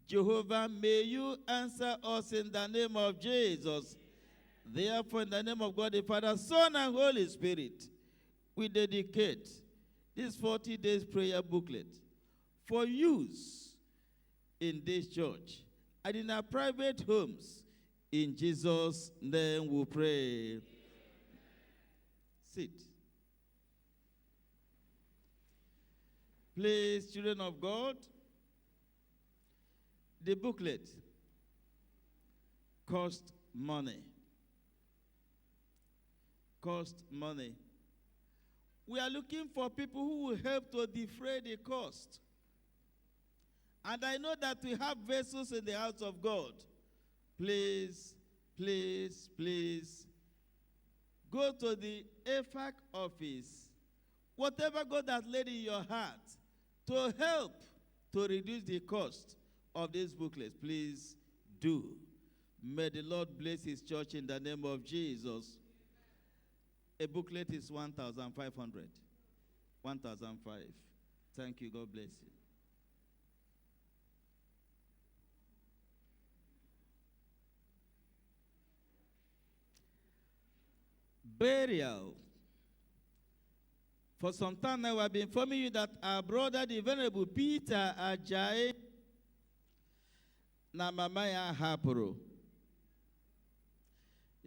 Jehovah, may you answer us in the name of Jesus. Therefore, in the name of God, the Father, Son, and Holy Spirit, we dedicate this 40 days prayer booklet for use in this church and in our private homes. In Jesus' name we pray. Sit. Please, children of God, the booklet cost money. Cost money. We are looking for people who will help to defray the cost. And I know that we have vessels in the house of God. Please, please, please, go to the AFAC office. Whatever God has laid in your heart to help to reduce the cost of this booklet, please do. May the Lord bless his church in the name of Jesus. A booklet is 1,500. 1,005. Thank you. God bless you. Burial. For some time now, I've been informing you that our brother, the Venerable Peter Ajayi Namamaya Hapuru,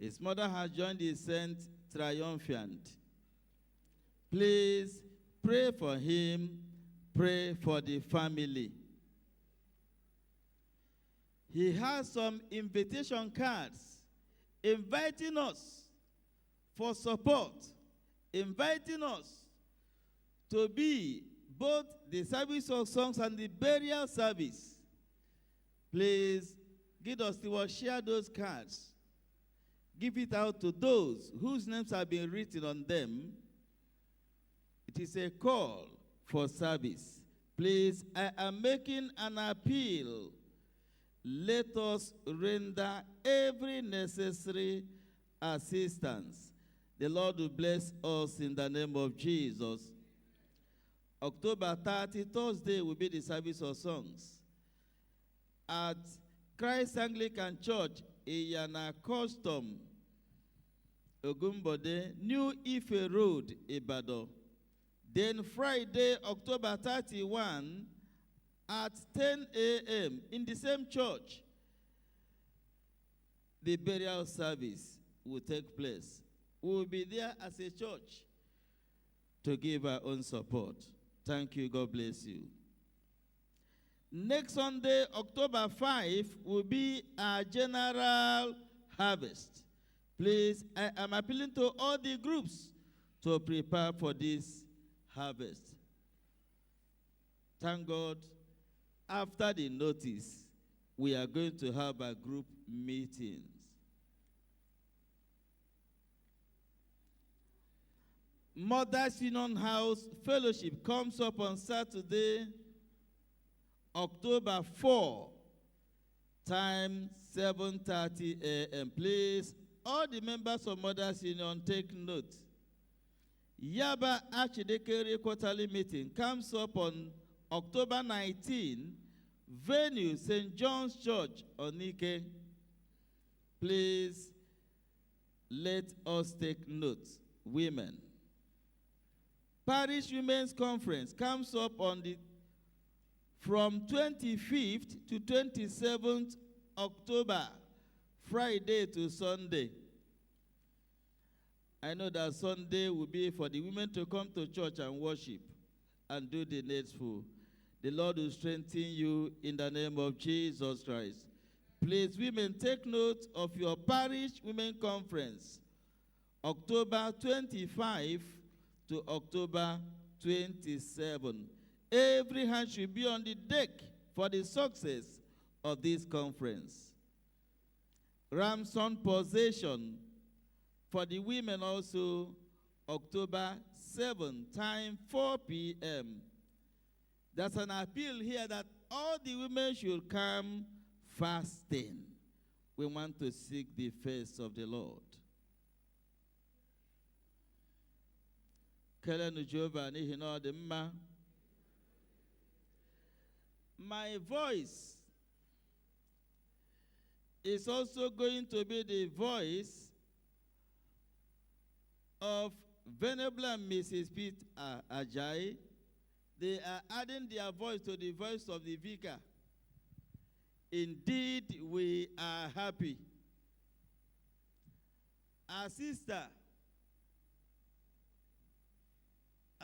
his mother has joined the Saint Triumphant. Please pray for him, pray for the family. He has some invitation cards inviting us for support, inviting us to be both the service of songs and the burial service. Please give us to share those cards. Give it out to those whose names have been written on them. It is a call for service. Please, I am making an appeal. Let us render every necessary assistance. The Lord will bless us in the name of Jesus. October 30, Thursday, will be the service of songs at Christ Anglican Church, Iyana Custom, Ogumbode, New Ife Road, Ibadan. Then Friday, October 31, at 10 a.m. in the same church, the burial service will take place. We will be there as a church to give our own support. Thank you. God bless you. Next Sunday, October 5, will be our general harvest. Please, I am appealing to all the groups to prepare for this harvest. Thank God, after the notice, we are going to have a group meetings. Mothers Union House Fellowship comes up on Saturday, October 4, time 7:30 a.m. Please, all the members of Mothers Union, take note. Yaba Archidekere quarterly meeting comes up on October 19, venue St. John's Church, Onike. Please, let us take note, women. Parish Women's Conference comes up on from 25th to 27th October, Friday to Sunday. I know that Sunday will be for the women to come to church and worship and do the needful. The Lord will strengthen you in the name of Jesus Christ. Please, women, take note of your Parish Women Conference, October 25 to October 27. Every hand should be on the deck for the success of this conference. Ramson possession for the women also, October 7, time 4 p.m. There's an appeal here that all the women should come fasting. We want to seek the face of the Lord. My voice is also going to be the voice of Venerable Mrs. Pete Ajayi. They are adding their voice to the voice of the Vicar. Indeed, we are happy. Our sister,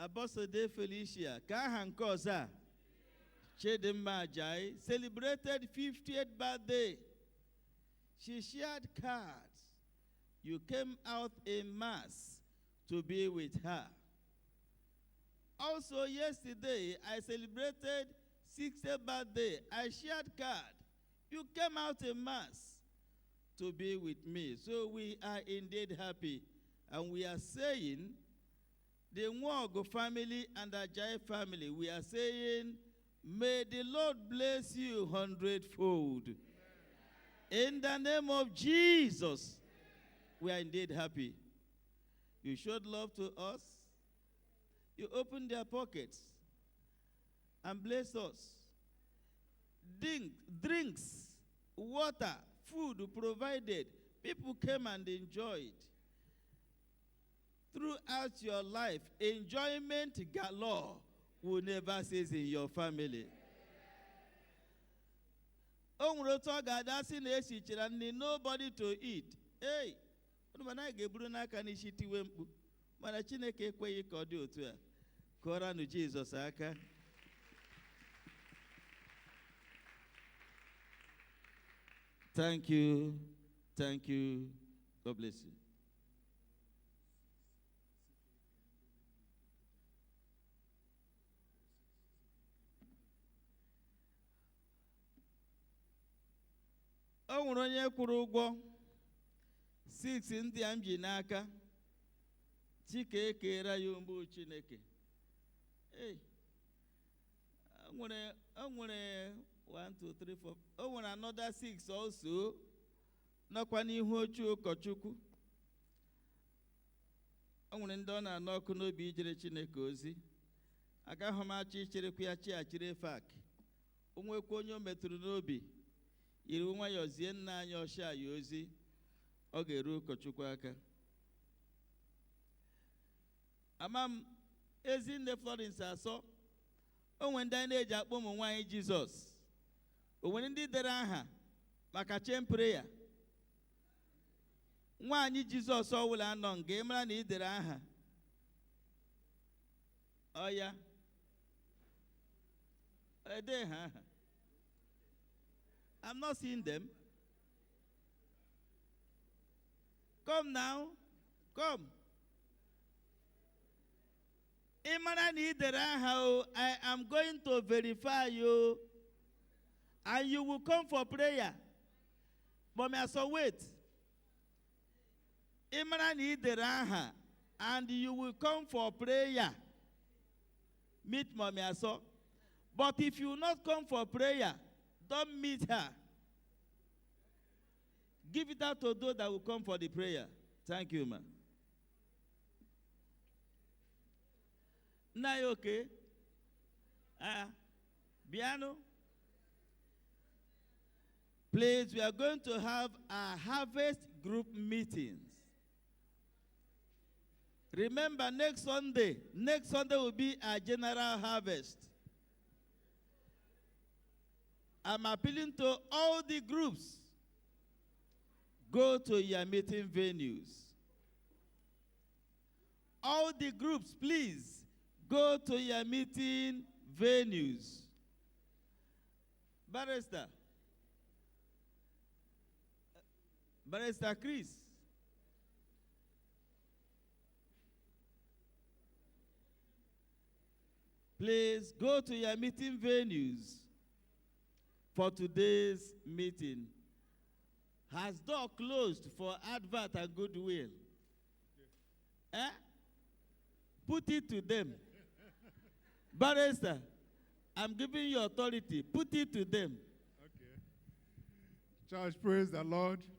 Abosode Felicia Kahankosa Chedemma Ajayi, celebrated 50th birthday. She shared cards. You came out in mass to be with her. Also, yesterday, I celebrated 60th birthday. I shared card. You came out in mass to be with me. So we are indeed happy. And we are saying, the Nwaogu family and the Ajayi family, we are saying, may the Lord bless you 100-fold. In the name of Jesus, we are indeed happy. You showed love to us. You opened their pockets and blessed us. Drinks, water, food provided. People came and enjoyed. Throughout your life, enjoyment galore will never cease in your family. Nobody to eat. Hey, mana Chineke ekweghị ka ọ dị otu a. Kụọranụ Jizọs aka. Thank you. Thank you. God bless you. O nwere onye kwụrụ ụgwọ 6 ndị a m ji n'aka. Chike ekera ya ụmụ Chineke. Hey. O nwere 1, 2, 3, 4. O nwere another 6 also. Nọkwa n'ihu oche ụkọchukwu. O nwere ndị ọ na-anọ ọkụ n'obi ijere Chineke ozi. Agaghị m achọ icherekwa ya chi achịrị efak. O nwekwa onye o metụrụ n'obi. Yiri nwayọọ zie nna anyị ọsha ya ozi. Ọ ga-eru ụkọchukwu aka. Ama m Ezinne Florence Asọ. O nwere ndị anyị na-eji akpọ ụmụ nwaanyị Jizọs. O nwere ndị dere aha maka chain prayer. Nwaanyị Jizọs ọwụla anọ nga ị mara na ị dere aha. Ọ ya. Ede ha aha. I'm not seeing them. Come now. Come. Ị mara na ị dere aha o. I am going to verify you. And you will come for prayer. But may I so wait. Ị mara na ị dere aha. And you will come for prayer. Meet Mommy Aso. But if you will not come for prayer, don't meet her. Give it out to those that will come for the prayer. Thank you, ma. Now, okay? Piano. Please, we are going to have a harvest group meetings. Remember, next Sunday will be a general harvest. I'm appealing to all the groups. Go to your meeting venues. All the groups, please, go to your meeting venues. Barrister Chris. Please go to your meeting venues for today's meeting. Has door closed for advert and goodwill? Eh? Put it to them. Barrister, I'm giving you authority. Put it to them. Okay. Church, praise the Lord.